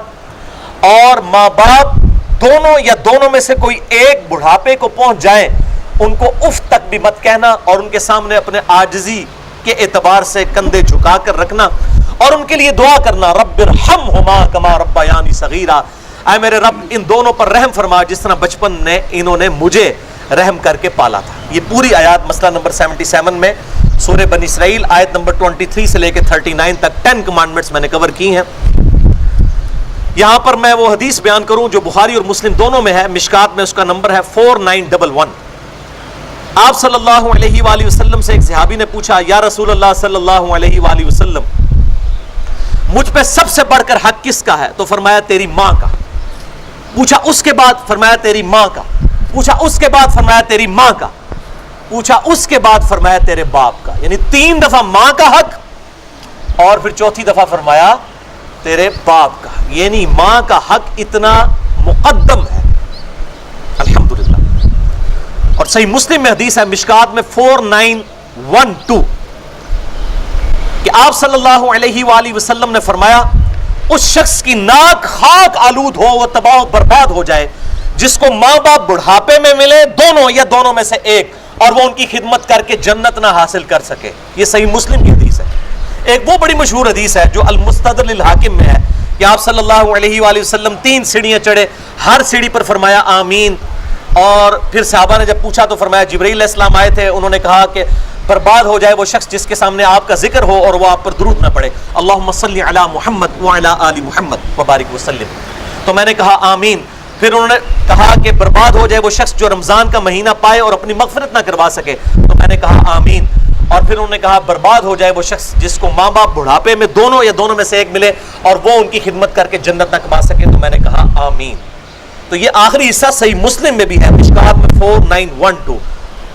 اور ماں باپ دونوں یا دونوں میں سے کوئی ایک بڑھاپے کو پہنچ جائے ان کو اف تک بھی مت کہنا، اور ان کے سامنے اپنے عاجزی کے اعتبار سے کندھے جھکا کر رکھنا اور ان کے لیے دعا کرنا رب ارحمہما کما ربیانی صغیرا. اے میرے رب ان دونوں پر رحم فرما جس طرح بچپن نے انہوں نے مجھے رحم کر کے پالا تھا. یہ پوری آیات مسئلہ نمبر 77 میں سورہ بنی اسرائیل آیت نمبر 23 سے لے کے 39 تک 10 کمانڈمنٹس میں نے کور کی ہیں. یہاں پر میں وہ حدیث بیان کروں جو بخاری اور مسلم دونوں میں ہے. مشکات میں اس کا نمبر ہے 4911. آپ صلی اللہ علیہ وآلہ وسلم سے ایک صحابی نے پوچھا یا رسول اللہ صلی اللہ علیہ وآلہ وسلم مجھ پہ سب سے بڑھ کر حق کس کا ہے؟ تو فرمایا تیری ماں کا. پوچھا اس کے بعد؟ فرمایا تیری ماں کا. پوچھا اس کے بعد؟ فرمایا تیری ماں کا. پوچھا اس کے بعد؟ فرمایا تیرے باپ کا. یعنی 3 دفعہ ماں کا حق اور پھر چوتھی دفعہ فرمایا تیرے باپ کا. یعنی ماں کا حق اتنا مقدم ہے. الحمدللہ. اور صحیح مسلم میں حدیث ہے مشکات میں 4912 کہ آپ صلی اللہ علیہ وآلہ وسلم نے فرمایا اس شخص کی ناک خاک آلود ہو، وہ تباہ و برباد ہو جائے، جس کو ماں باپ بڑھاپے میں ملے دونوں یا دونوں میں سے ایک، اور وہ ان کی خدمت کر کے جنت نہ حاصل کر سکے. یہ صحیح مسلم کی حدیث ہے. ایک وہ بڑی مشہور حدیث ہے جو المستدرک للحاکم میں ہے کہ آپ صلی اللہ علیہ وآلہ وسلم 3 سیڑھیاں چڑھے، ہر سیڑھی پر فرمایا آمین. اور پھر صحابہ نے جب پوچھا تو فرمایا جبرائیل علیہ السلام آئے تھے، انہوں نے کہا کہ برباد ہو جائے وہ شخص جس کے سامنے آپ کا ذکر ہو اور وہ آپ پر درود نہ پڑے. اللہم صلی علی محمد وعلی آل محمد وبارک وسلم. تو میں نے کہا آمین. پھر انہوں نے کہا کہ برباد ہو جائے وہ شخص جو رمضان کا مہینہ پائے اور اپنی مغفرت نہ کروا سکے. تو میں نے کہا آمین. اور پھر انہوں نے کہا برباد ہو جائے وہ شخص جس کو ماں باپ بڑھاپے میں دونوں یا دونوں میں سے ایک ملے اور وہ ان کی خدمت کر کے جنت نہ کما سکے. تو میں نے کہا آمین. تو یہ آخری حصہ صحیح مسلم میں بھی ہے مشکات میں 4912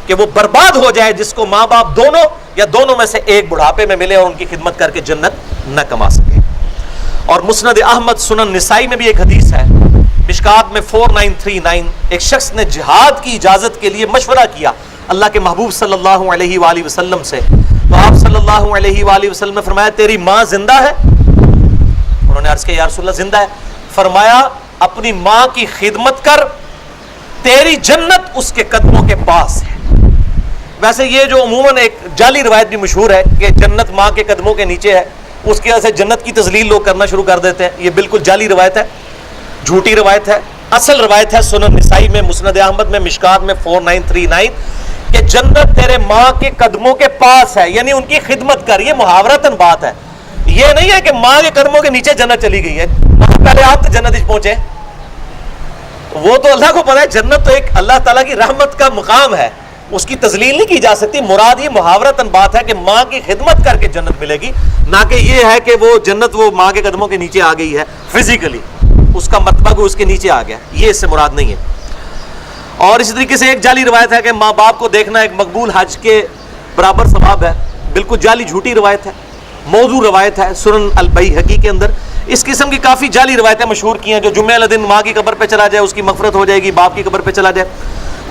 کہ وہ برباد ہو جائے جس کو ماں باپ دونوں یا دونوں میں سے ایک بڑھاپے میں ملے اور ان کی خدمت کر کے جنت نہ کما سکے. اور مسند احمد سنن نسائی میں بھی ایک حدیث ہے مشکات میں 4939 ایک شخص نے جہاد کی اجازت کے لیے مشورہ کیا اللہ کے محبوب صلی اللہ علیہ وآلہ وسلم سے. تو آپ صلی اللہ علیہ وآلہ وسلم نے فرمایا تیری ماں زندہ ہے؟ انہوں نے عرض کیا یا رسول اللہ زندہ ہے. فرمایا اپنی ماں کی خدمت کر، تیری جنت اس کے قدموں کے پاس ہے. ویسے یہ جو عموماً ایک جعلی روایت بھی مشہور ہے کہ جنت ماں کے قدموں کے نیچے ہے، اس کی وجہ سے جنت کی تذلیل لوگ کرنا شروع کر دیتے ہیں. یہ بالکل جعلی روایت ہے، جھوٹی روایت ہے. اصل روایت ہے سنن نسائی میں، مسند احمد میں، مشکات میں 4939 کہ جنت تیرے ماں کے قدموں کے پاس ہے، یعنی ان کی خدمت کر. یہ محاورتاً بات ہے، یہ نہیں ہے کہ ماں کے قدموں کے نیچے جنت چلی گئی ہے. پہلے آپ تو جنت پہنچے، وہ تو اللہ کو پتا ہے. جنت تو ایک اللہ تعالیٰ کی رحمت کا مقام ہے، اس کی تذلیل نہیں کی جا سکتی. مراد یہ محاورتاً بات ہے کہ ماں کی خدمت کر کے جنت ملے گی، نہ کہ یہ ہے کہ وہ جنت وہ ماں کے قدموں کے نیچے آ گئی ہے فزیکلی، اس کا مرتبہ کو اس کے نیچے آ گیا. یہ اس سے مراد نہیں ہے. اور اسی طریقے سے ایک جعلی روایت ہے کہ ماں باپ کو دیکھنا ایک مقبول حج کے برابر ثواب ہے. بالکل جعلی جھوٹی روایت ہے، موضوع روایت ہے سنن البیہقی کے اندر. اس قسم کی کافی جعلی روایتیں مشہور کی ہیں جو جمعہ والے دن ماں کی قبر پہ چلا جائے اس کی مغفرت ہو جائے گی، باپ کی قبر پہ چلا جائے.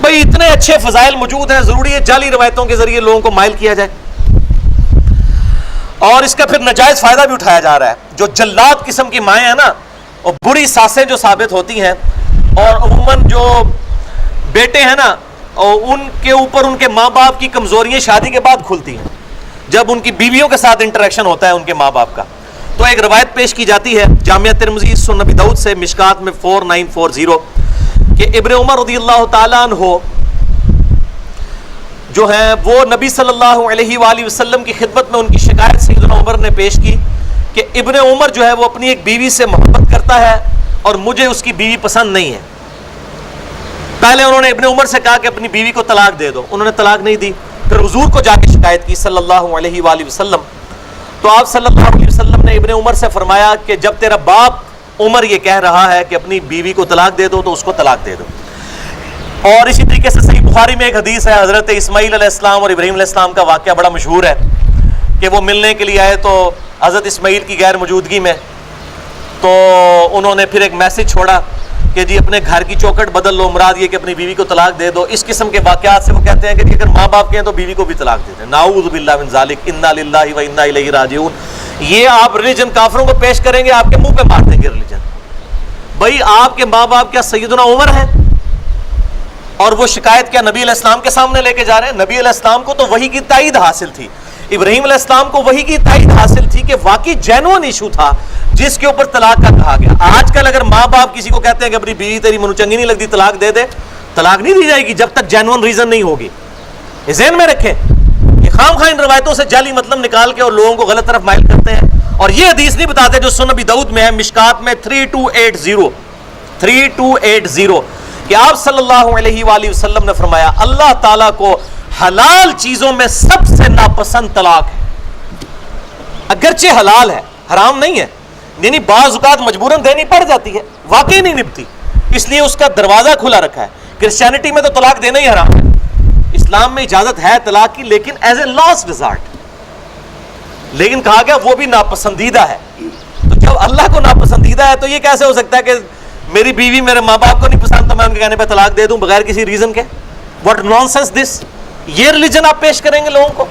بھائی اتنے اچھے فضائل موجود ہیں، ضروری ہے جعلی روایتوں کے ذریعے لوگوں کو مائل کیا جائے. اور اس کا پھر ناجائز فائدہ بھی اٹھایا جا رہا ہے. جو جلاد قسم کی مائیں ہیں نا، اور بری ساسیں جو ثابت ہوتی ہیں، اور عموماً جو بیٹے ہیں نا، اور ان کے اوپر ان کے ماں باپ کی کمزوریاں شادی کے بعد کھلتی ہیں جب ان کی بیویوں کے ساتھ انٹریکشن ہوتا ہے ان کے ماں باپ کا. تو ایک روایت پیش کی جاتی ہے جامعہ ترمذی سنن نبی داؤد سے مشکات میں 4940 کہ ابن عمر رضی اللہ تعالیٰ عنہ جو ہیں وہ نبی صلی اللہ علیہ وآلہ وسلم کی خدمت میں ان کی شکایت سیدنا عمر نے پیش کی کہ ابن عمر جو ہے وہ اپنی ایک بیوی سے محبت کرتا ہے اور مجھے اس کی بیوی پسند نہیں ہے. پہلے انہوں نے ابن عمر سے کہا کہ اپنی بیوی کو طلاق دے دو، انہوں نے طلاق نہیں دی. پھر حضور کو جا کے شکایت کی صلی اللہ علیہ وآلہ وسلم. تو آپ صلی اللہ علیہ وسلم نے ابن عمر سے فرمایا کہ جب تیرا باپ عمر یہ کہہ رہا ہے کہ اپنی بیوی کو طلاق دے دو تو اس کو طلاق دے دو. اور اسی طریقے سے صحیح بخاری میں ایک حدیث ہے حضرت اسماعیل علیہ السلام اور ابراہیم علیہ السلام کا واقعہ بڑا مشہور ہے کہ وہ ملنے کے لیے آئے تو حضرت اسماعیل کی غیر موجودگی میں تو انہوں نے پھر ایک میسج چھوڑا کہ جی اپنے گھر کی چوکھٹ بدل لو، مراد یہ کہ اپنی بیوی کو طلاق دے دو. اس قسم کے واقعات سے وہ کہتے ہیں کہ اگر ماں باپ کے ہیں تو بیوی کو بھی طلاق دے دیں. نعوذ باللہ من ذالک، انا للہ و انا الیہ راجعون. یہ آپ ریلیجن کافروں کو پیش کریں گے، آپ کے منہ پہ مار دیں گے ریلیجن. بھائی آپ کے ماں باپ کیا سیدنا عمر ہیں؟ اور وہ شکایت کیا نبی علیہ السلام کے سامنے لے کے جا رہے ہیں؟ نبی علیہ السلام کو تو وحی کی تائید حاصل تھی، ابراہیم علیہ السلام کو وحی کی تائید حاصل تھی کہ واقعی جینوئن ایشو تھا جس کے اوپر طلاق کا کہا گیا. آج کل اگر ماں باپ کسی کو کہتے ہیں کہ اپنی بیوی تیری منو چنگی نہیں لگتی طلاق دے دے، طلاق نہیں دی جائے گی جب تک جینوئن ریزن نہیں ہوگی. یہ ذہن میں رکھیں. یہ خام خواہ ان روایتوں سے جعلی مطلب نکال کے اور لوگوں کو غلط طرف مائل کرتے ہیں. اور یہ حدیث نہیں بتاتے جو سنن نبی داؤد میں ہے مشکات میں 3280 کہ آپ صلی اللہ علیہ وآلہ وسلم نے فرمایا اللہ تعالیٰ کو حلال چیزوں میں سب سے ناپسند طلاق ہے. اگرچہ حلال ہے، حرام نہیں ہے، یعنی بعض اوقات مجبوراً دینی پڑ جاتی ہے, واقعی نہیں نبھتی, اس لیے اس کا دروازہ کھلا رکھا ہے. کرسچینٹی میں تو طلاق دینا ہی حرام ہے, اسلام میں اجازت ہے طلاق کی لیکن ایز اے لاسٹ ریزارٹ, لیکن کہا گیا وہ بھی ناپسندیدہ ہے. تو جب اللہ کو ناپسندیدہ ہے تو یہ کیسے ہو سکتا ہے کہ میری بیوی میرے ماں باپ کو نہیں پسند تو میں ان کے کہنے پہ طلاق دے دوں بغیر کسی ریزن کے؟ واٹ نانسنس دس. یہ ریلیجن آپ پیش کریں گے لوگوں کو؟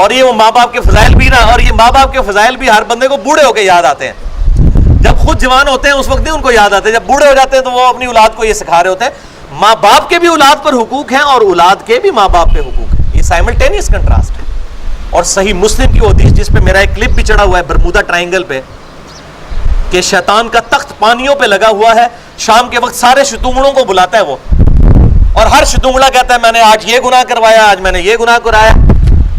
اور یہ وہ ماں باپ کے فضائل بھی اور یہ ماں باپ کے فضائل بھی ہر بندے کو بوڑھے ہو کے یاد آتے ہیں. جب خود جوان ہوتے ہیں اس وقت نہیں ان کو یاد آتے, جب بوڑھے ہو جاتے ہیں تو وہ اپنی اولاد کو یہ سکھا رہے ہوتے ہیں. ماں باپ کے بھی اولاد پر حقوق ہیں اور اولاد کے بھی ماں باپ پہ حقوق ہیں, یہ سائملٹینیس کنٹراسٹ ہے. اور صحیح مسلم کی حدیث جس پہ میرا ایک کلپ بھی چڑھا ہوا ہے برمودا ٹرائنگل پہ, کہ شیطان کا تخت پانیوں پہ لگا ہوا ہے, شام کے وقت سارے شتونگڑوں کو بلاتا ہے وہ, اور ہر شتونگڑا کہتا ہے میں نے آج یہ گناہ کروایا, آج میں نے یہ گناہ کرایا.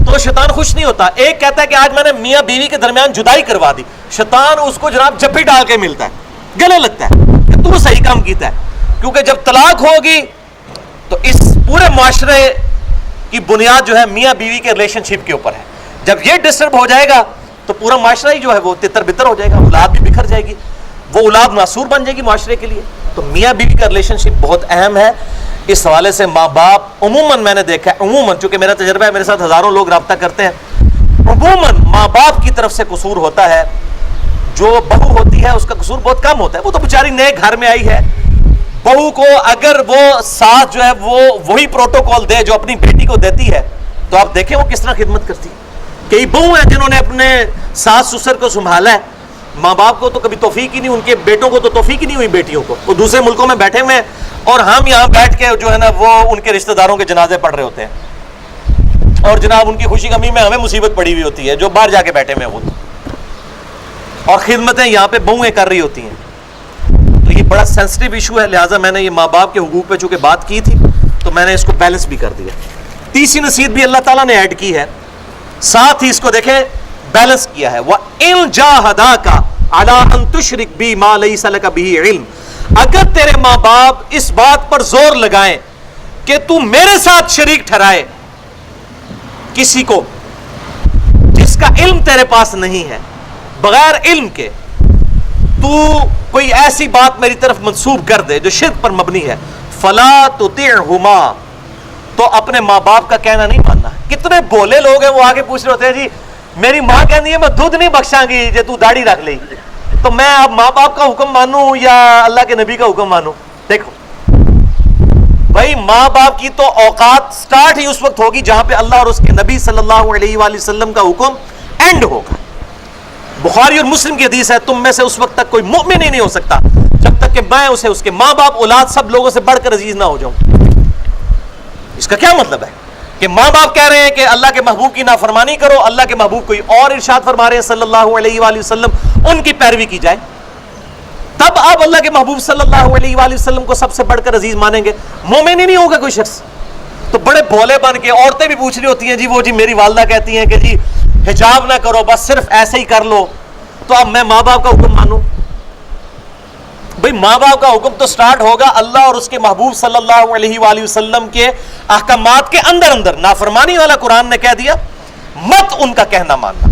تو شیطان خوش نہیں ہوتا. ایک کہتا ہے کہ آج میں نے میاں بیوی کے درمیان جدائی کروا دی, شیطان اس کو جناب جپی ڈال کے ملتا ہے, گلے لگتا ہے کہ تو صحیح کام کیتا ہے. کیونکہ جب طلاق ہوگی تو اس پورے معاشرے کی بنیاد جو ہے میاں بیوی کے ریلیشن شپ کے اوپر ہے. جب یہ ڈسٹرب ہو جائے گا تو پورا معاشرہ ہی جو ہے وہ تتر بتر ہو جائے گا, اولاد بھی بکھر جائے گی, وہ اولاد ناسور بن جائے گی معاشرے کے لیے. تو میاں بیوی کا ریلیشن شپ بہت اہم ہے. اس حوالے سے ماں باپ عموماً میں نے دیکھا ہے, عموماً چونکہ میرا تجربہ ہے, میرے ساتھ ہزاروں لوگ رابطہ کرتے ہیں, عموماً ماں باپ کی طرف سے قصور ہوتا ہے. جو بہو ہوتی ہے اس کا قصور بہت کم ہوتا ہے, وہ تو بیچاری نئے گھر میں آئی ہے. بہو کو اگر وہ ساتھ جو ہے وہ وہی پروٹوکول دے جو اپنی بیٹی کو دیتی ہے تو آپ دیکھیں وہ کس طرح خدمت کرتی ہے. کئی بہو ہیں جنہوں نے اپنے ساس سسر کو سنبھالا ہے, ماں باپ کو تو کبھی توفیق ہی نہیں, ان کے بیٹوں کو تو توفیق ہی نہیں ہوئی بیٹیوں کو, وہ دوسرے ملکوں میں بیٹھے ہوئے ہیں اور ہم یہاں بیٹھ کے جو ہے نا وہ ان کے رشتہ داروں کے جنازے پڑھ رہے ہوتے ہیں, اور جناب ان کی خوشی غمی میں ہمیں مصیبت پڑی ہوئی ہوتی ہے جو باہر جا کے بیٹھے ہوئے ہیں, اور خدمتیں یہاں پہ بہویں کر رہی ہوتی ہیں. تو یہ بڑا سینسٹیو ایشو ہے, لہٰذا میں نے یہ ماں باپ کے حقوق پہ چونکہ بات کی تھی تو میں نے اس کو بیلنس بھی کر دیا. تیسری نصیحت بھی اللہ تعالیٰ نے ایڈ کی ہے, ساتھ ہی اس کو دیکھیں بیلنس کیا ہے. وَإِن جَاهَدَاكَ عَلَىٰ أَن تُشْرِكْ بِي مَا لَيْسَ لَكَ بِهِ عِلْمٌ, اگر تیرے ماں باپ اس بات پر زور لگائیں کہ تو میرے ساتھ شریک ٹھہرائے کسی کو جس کا علم تیرے پاس نہیں ہے, بغیر علم کے تو کوئی ایسی بات میری طرف منسوب کر دے جو شرک پر مبنی ہے, فَلَا تُطِعْهُمَا, تو اپنے ماں باپ کا کہنا نہیں ماننا. کتنے بولے لوگ ہیں وہ آگے پوچھ رہے ہوتے ہیں جی میری ماں کہتی ہے میں دودھ نہیں بخشاں گی جے تو داڑھی رکھ لئی, تو میں اب ماں باپ کا حکم مانوں یا اللہ کے نبی کا حکم مانوں؟ دیکھو بھائی, ماں باپ کی تو اوقات سٹارٹ ہی اس وقت ہوگی جہاں پہ اللہ اور اس کے نبی صلی اللہ علیہ وآلہ وسلم کا حکم اینڈ ہوگا. بخاری اور مسلم کی حدیث ہے, تم میں سے اس وقت تک کوئی مومن ہی نہیں ہو سکتا جب تک کہ میں اسے اس کے ماں باپ اولاد سب لوگوں سے بڑھ کر عزیز نہ ہو جاؤں. اس کا کیا مطلب ہے کہ ماں باپ کہہ رہے ہیں کہ اللہ کے محبوب کی نافرمانی کرو, اللہ کے محبوب کوئی اور ارشاد فرما رہے ہیں صلی اللہ علیہ وآلہ وسلم, ان کی پیروی کی جائے, تب آپ اللہ کے محبوب صلی اللہ علیہ وآلہ وسلم کو سب سے بڑھ کر عزیز مانیں گے. مومن ہی نہیں ہوگا کوئی شخص. تو بڑے بھولے بن کے عورتیں بھی پوچھ رہی ہوتی ہیں جی وہ جی میری والدہ کہتی ہیں کہ جی حجاب نہ کرو, بس صرف ایسے ہی کر لو, تو اب میں ماں باپ کا حکم مانوں؟ بھئی ماں باپ کا حکم تو سٹارٹ ہوگا اللہ اور اس کے محبوب صلی اللہ علیہ وآلہ وسلم کے احکامات کے اندر اندر. نافرمانی والا قرآن نے کہہ دیا مت ان کا کہنا ماننا.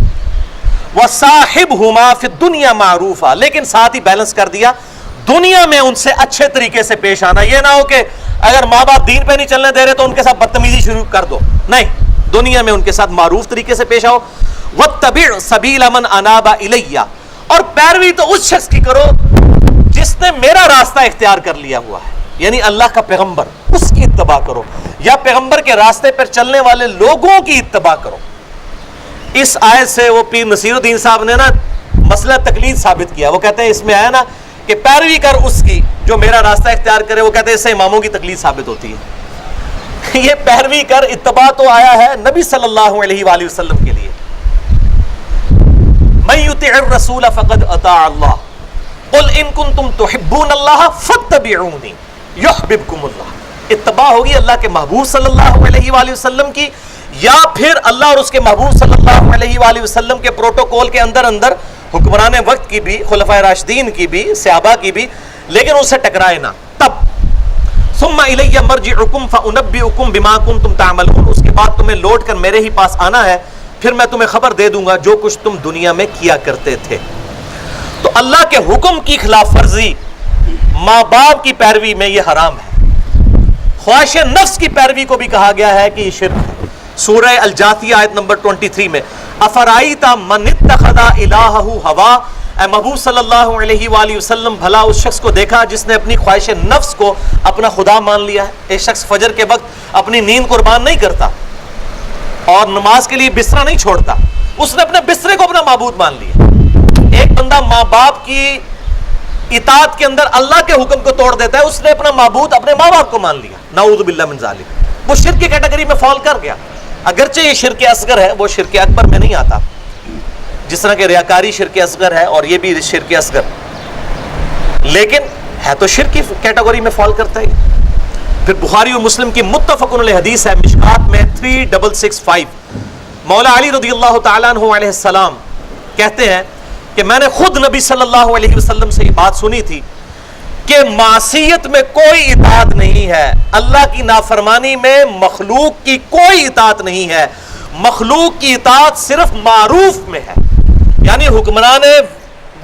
وَصَاحِبْهُمَا فِي الدُّنْيَا مَعْرُوفًا, لیکن ساتھ ہی بیلنس کر دیا دنیا میں ان سے اچھے طریقے سے پیش آنا. یہ نہ ہو کہ اگر ماں باپ دین پہ نہیں چلنے دے رہے تو ان کے ساتھ بدتمیزی شروع کر دو, نہیں, دنیا میں ان کے ساتھ معروف طریقے سے پیش آؤ. وَاتَّبِعْ سَبِيلَ مَنْ أَنَابَ إِلَيَّ, اور پیروی تو اس شخص کی کرو جس نے میرا راستہ اختیار کر لیا ہوا ہے, یعنی اللہ کا پیغمبر, اس کی اتباع کرو, یا پیغمبر کے راستے پر چلنے والے لوگوں کی اتباع کرو. اس آیت سے وہ پیر نصیر الدین صاحب نے نا مسئلہ تقلید ثابت کیا. وہ کہتے ہیں اس میں آیا نا کہ پیروی کر اس کی جو میرا راستہ اختیار کرے, وہ کہتے ہیں اس سے اماموں کی تقلید ثابت ہوتی ہے. یہ پیروی کر اتباع تو آیا ہے نبی صلی اللہ علیہ وآلہ وسلم کے لیے. من یطع الرسول فقد اطاع اللہ, قل ان کنتم تحبون اللہ فاتبعونی یحببکم اللہ. اتباع ہوگی اللہ کے محبوب صلی اللہ علیہ وآلہ وسلم کی, یا پھر اللہ اور اس کے محبوب صلی اللہ علیہ وآلہ وسلم کے پروٹوکول کے اندر اندر حکمران وقت کی بھی, خلفائے راشدین کی بھی, صحابہ کی بھی, لیکن ان سے ٹکرائے نہ. تب ثم الی مرجعکم فانبئکم بما کنتم تعملون, اس کے بعد تمہیں لوٹ کر میرے ہی پاس آنا ہے, پھر میں تمہیں خبر دے دوں گا جو کچھ تم دنیا میں کیا کرتے تھے. تو اللہ کے حکم کی خلاف ورزی ماں باپ کی پیروی میں یہ حرام ہے. خواہش نفس کی پیروی کو بھی کہا گیا ہے کہ یہ شرک ہے. سورہ الجاثیہ آیت نمبر 23 میں افرائیت من اتخذ الہہ ہوا، اے محبوب صلی اللہ علیہ وآلہ وسلم بھلا اس شخص کو دیکھا جس نے اپنی خواہش نفس کو اپنا خدا مان لیا ہے. ایک شخص فجر کے وقت اپنی نیند قربان نہیں کرتا اور نماز کے لیے بستر نہیں چھوڑتا، اس نے اپنے بسترے کو اپنا معبود مان لیا. ایک بندہ ماں باپ کی اطاعت کے اندر اللہ کے حکم کو توڑ دیتا ہے، اس نے اپنا معبود اپنے ماں باپ کو مان لیا. نعوذ باللہ من ذالک، وہ شرک کی کیٹیگری میں فال کر گیا. اگرچہ یہ شرک اصغر ہے، وہ شرک اکبر میں نہیں آتا، جس طرح کہ ریاکاری شرک اصغر ہے اور یہ بھی شرک اصغر، لیکن ہے تو شرک کی کیٹیگری میں فال کرتا ہے. پھر بخاری و مسلم کی متفق علیہ حدیث ہے مشکات میں 3665، مولا علی رضی اللہ تعالیٰ عنہ علیہ السلام کہتے ہیں کہ میں نے خود نبی صلی اللہ علیہ وسلم سے یہ بات سنی تھی کہ معصیت میں کوئی اطاعت نہیں ہے، اللہ کی نافرمانی میں مخلوق کی کوئی اطاعت نہیں ہے، مخلوق کی اطاعت صرف معروف میں ہے. یعنی حکمران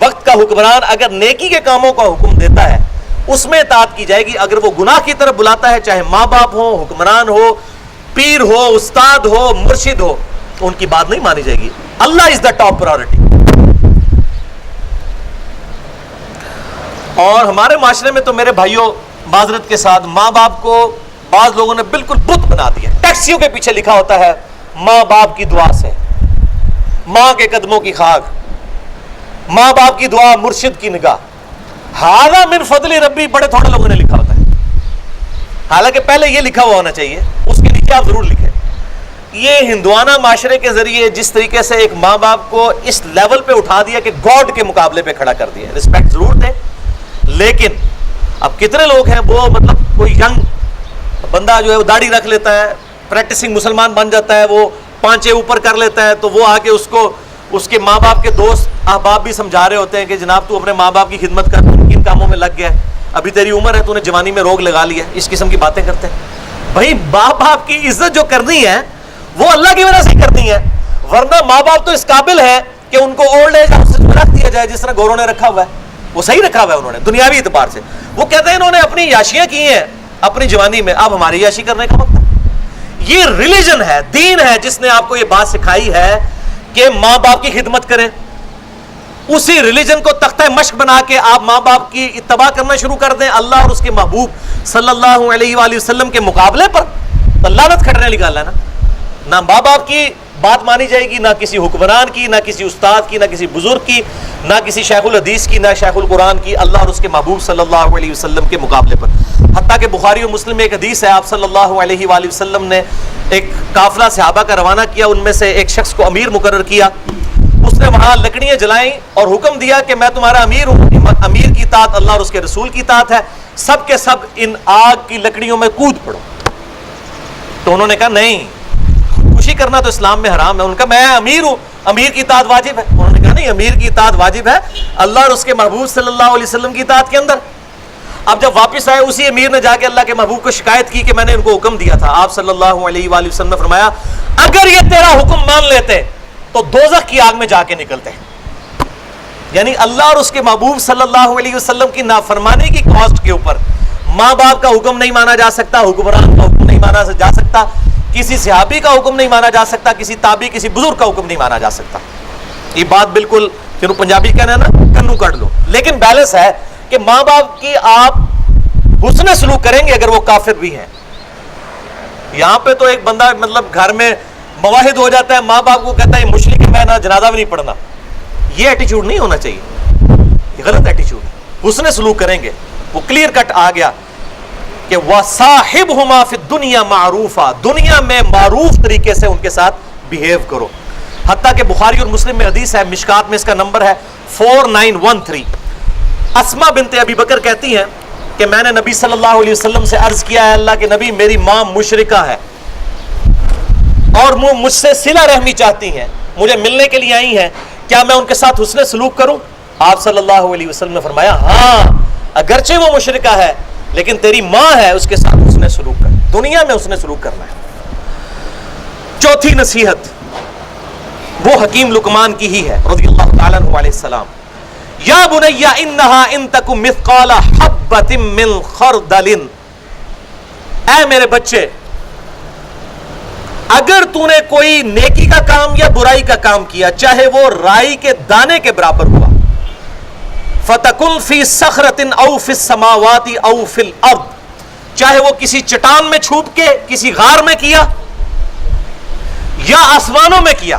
وقت کا حکمران اگر نیکی کے کاموں کا حکم دیتا ہے اس میں اطاعت کی جائے گی. اگر وہ گناہ کی طرف بلاتا ہے، چاہے ماں باپ ہو، حکمران ہو، پیر ہو، استاد ہو، مرشد ہو، ان کی بات نہیں مانی جائے گی. اللہ از دا ٹاپ پرائورٹی. اور ہمارے معاشرے میں تو میرے بھائیوں معذرت کے ساتھ ماں باپ کو بعض لوگوں نے بالکل بت بنا دیا. ٹیکسیوں کے پیچھے لکھا ہوتا ہے ماں باپ کی دعا سے، ماں کے قدموں کی خاک، ماں باپ کی دعا، مرشد کی نگاہ. ھذا من فضل ربی بڑے تھوڑے لوگوں نے لکھا ہوتا ہے، حالانکہ پہلے یہ لکھا ہوا ہونا چاہیے، اس کے نیچے آپ ضرور لکھیں. یہ ہندوانہ معاشرے کے ذریعے جس طریقے سے ایک ماں باپ کو اس لیول پہ اٹھا دیا کہ گاڈ کے مقابلے پہ کھڑا کر دیا. رسپیکٹ ضرور دیں، لیکن اب کتنے لوگ ہیں وہ مطلب کوئی ینگ بندہ جو ہے وہ داڑھی رکھ لیتا ہے، پریکٹسنگ مسلمان بن جاتا ہے، وہ پانچے اوپر کر لیتا ہے، تو وہ آ کے اس کو اس کے ماں باپ کے دوست احباب بھی سمجھا رہے ہوتے ہیں کہ جناب تو اپنے ماں باپ کی خدمت کر، ان کاموں میں لگ گیا ہے، ابھی تیری عمر ہے، تو نے جوانی میں روگ لگا لیا. اس قسم کی باتیں کرتے ہیں. بھائی ماں باپ کی عزت جو کرنی ہے وہ اللہ کی وجہ سے کرنی ہے، ورنہ ماں باپ تو اس قابل ہے کہ ان کو اولڈ ایج ہاؤس میں رکھ دیا جائے جس طرح گوروں نے رکھا ہوا ہے. وہ صحیح رکھا ہوا ہے انہوں نے دنیاوی اعتبار سے. وہ کہتے ہیں انہوں نے اپنی یاشیاں کی ہیں اپنی جوانی میں، اب ہماری یاشی کرنے کا وقت ہے. یہ ریلیجن ہے، دین ہے جس نے آپ کو یہ بات سکھائی ہے کہ ماں باپ کی خدمت کریں. اسی ریلیجن کو تختہ مشق بنا کے آپ ماں باپ کی اتباع کرنا شروع کر دیں اللہ اور اس کے محبوب صلی اللہ علیہ وآلہ وسلم کے مقابلے پر، تو لعنت کھٹنے نکالا نا. نہ ماں باپ کی بات مانی جائے گی، نہ کسی حکمران کی، نہ کسی استاد کی، نہ کسی بزرگ کی، نہ کسی شیخ الحدیث کی، نہ شیخ القرآن کی، اللہ اور اس کے محبوب صلی اللہ علیہ وسلم کے مقابلے پر. حتیٰ کہ بخاری و مسلم میں ایک حدیث ہے، آپ صلی اللہ علیہ وآلہ وسلم نے ایک قافلہ صحابہ کا روانہ کیا، ان میں سے ایک شخص کو امیر مقرر کیا. اس نے وہاں لکڑیاں جلائیں اور حکم دیا کہ میں تمہارا امیر ہوں، امیر کی اطاعت اللہ اور اس کے رسول کی اطاعت ہے، سب کے سب ان آگ کی لکڑیوں میں کود پڑو. تو انہوں نے کہا نہیں، خوشی کرنا تو اسلام میں حرام ہے. ان کا میں امیر ہوں، امیر کی اطاعت واجب ہے. انہوں نے کہا نہیں، امیر کی اطاعت واجب ہے اللہ اور اس کے محبوب صلی اللہ علیہ وسلم کی اطاعت کے اندر. اب جب واپس آئے اسی امیر نے جا کے اللہ کے محبوب کو شکایت کی کہ میں نے ان کو حکم دیا تھا. آپ صلی اللہ علیہ وآلہ وسلم نے فرمایا اگر یہ تیرا حکم مان لیتے تو دوزخ کی آگ میں جا کے نکلتے. یعنی اللہ اور اس کے محبوب صلی اللہ علیہ وسلم کی نافرمانی کی کاسٹ کے اوپر ماں باپ کا حکم نہیں مانا جا سکتا، حکمران کا حکم نہیں مانا جا سکتا، کسی صحابی کا حکم نہیں مانا جا سکتا، کسی تابعی کسی بزرگ کا حکم نہیں مانا جا سکتا. یہ بات بالکل جنہوں پنجابی کہنا ہے نا کنو کٹ لو. لیکن بیلنس ہے کہ ماں باپ کی آپ حسن سلوک کریں گے اگر وہ کافر بھی ہیں. یہاں پہ تو ایک بندہ مطلب گھر میں مواحد ہو جاتا ہے، ماں باپ کو کہتا ہے مشرک ہے، میں نہ جنازہ بھی نہیں پڑھنا. یہ ایٹیچیوڈ نہیں ہونا چاہیے، یہ غلط ایٹیچیوڈ ہے. حسن سلوک کریں گے. وہ کلیئر کٹ آ گیا کہ وَصَاحِبْهُمَا فِي الدُّنْيَا مَعْرُوفًا، دنیا میں معروف طریقے سے ان کے ساتھ بیہیو کرو. حتیٰ کہ بخاری اور مسلم میں حدیث ہے، مشکات میں اس کا نمبر ہے 4913. اسما بنت ابی بکر کہتی ہیں کہ میں نے نبی صلی اللہ علیہ وسلم سے عرض کیا ہے اللہ کے نبی میری ماں مشرکہ ہے اور وہ مجھ سے صلہ رحمی چاہتی ہیں، مجھے ملنے کے لیے آئی ہیں، کیا میں ان کے ساتھ حسن سلوک کروں؟ آپ صلی اللہ علیہ وسلم نے فرمایا ہاں، اگرچہ وہ مشرکہ ہے لیکن تیری ماں ہے، اس کے ساتھ حسن سلوک کر. دنیا میں حسن سلوک کرنا ہے. چوتھی نصیحت وہ حکیم لقمان کی ہی ہے رضی اللہ تعالیٰ عنہ علیہ السلام. یا بنی انہا ان تک مثقال حبۃ من خردل، اے میرے بچے اگر تو نے کوئی نیکی کا کام یا برائی کا کام کیا چاہے وہ رائی کے دانے کے برابر ہوا، فَتَكُنْ فِي صَخْرَةٍ أَوْ فِي السَّمَاوَاتِ أَوْ فِي الْأَرْضِ، چاہے وہ کسی چٹان میں چھپ کے کسی غار میں کیا یا آسمانوں میں کیا۔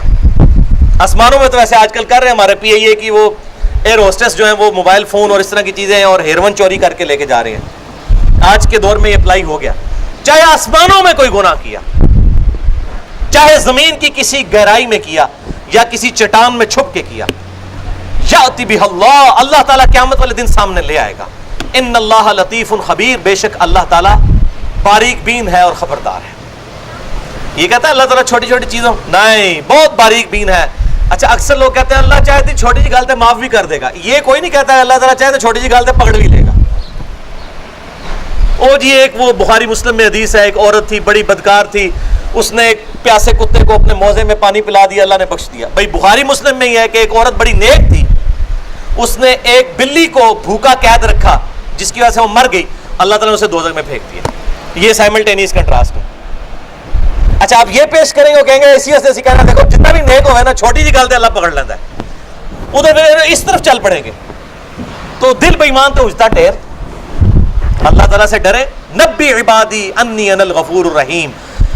آسمانوں میں تو ویسے آج کل کر رہے ہیں ہمارے پی اے کی وہ ایئر ہوسٹس جو ہیں وہ موبائل فون اور اس طرح کی چیزیں ہیں اور ہیروئن چوری کر کے لے کے جا رہے ہیں، آج کے دور میں یہ اپلائی ہو گیا۔ چاہے آسمانوں میں کوئی گناہ کیا، چاہے زمین کی کسی گہرائی میں کیا یا کسی چٹان میں چھپ کے کیا، یاتی بہ اللہ، اللہ تعالیٰ قیامت والے دن سامنے لے آئے گا۔ ان اللہ لطیف خبیر، بے شک اللہ تعالیٰ باریک بین ہے اور خبردار ہے۔ یہ کہتا ہے اللہ تعالیٰ چھوٹی چھوٹی چیزوں، نہیں، بہت باریک بین ہے۔ اچھا اکثر لوگ کہتے ہیں اللہ چاہے تو چھوٹی سی غلطی معاف بھی کر دے گا، یہ کوئی نہیں کہتا ہے اللہ تعالیٰ چاہے تو چھوٹی سی غلطی پکڑ بھی لے گا۔ او جی ایک وہ بخاری مسلم میں حدیث ہے، ایک عورت تھی بڑی بدکار تھی، اس نے ایک پیاسے کتے کو اپنے موزے میں پانی پلا دیا، اللہ نے بخش دیا۔ بھائی بخاری مسلم میں یہ ہے کہ ایک عورت بڑی نیک تھی، اس نے ایک بلی کو بھوکا قید رکھا جس کی وجہ سے وہ مر گئی، اللہ تعالیٰ نے اسے دوزخ میں پھینک دیا۔ یہ سائملٹینیس کنٹراسٹ ہے۔ اچھا آپ یہ پیش کریں گے، کہیں گے اسی وجہ سے کہنا دیکھو جتنا بھی نیک ہوئے نا چھوٹی سی غلطی اللہ پکڑ لیتا ہے، ادھر اس طرف چل پڑیں گے تو دل بے ایمان تو اجتا ٹھہر۔ اللہ تعالیٰ سے ڈرے۔ نبی عبادی انی انا الغفور الرحیم،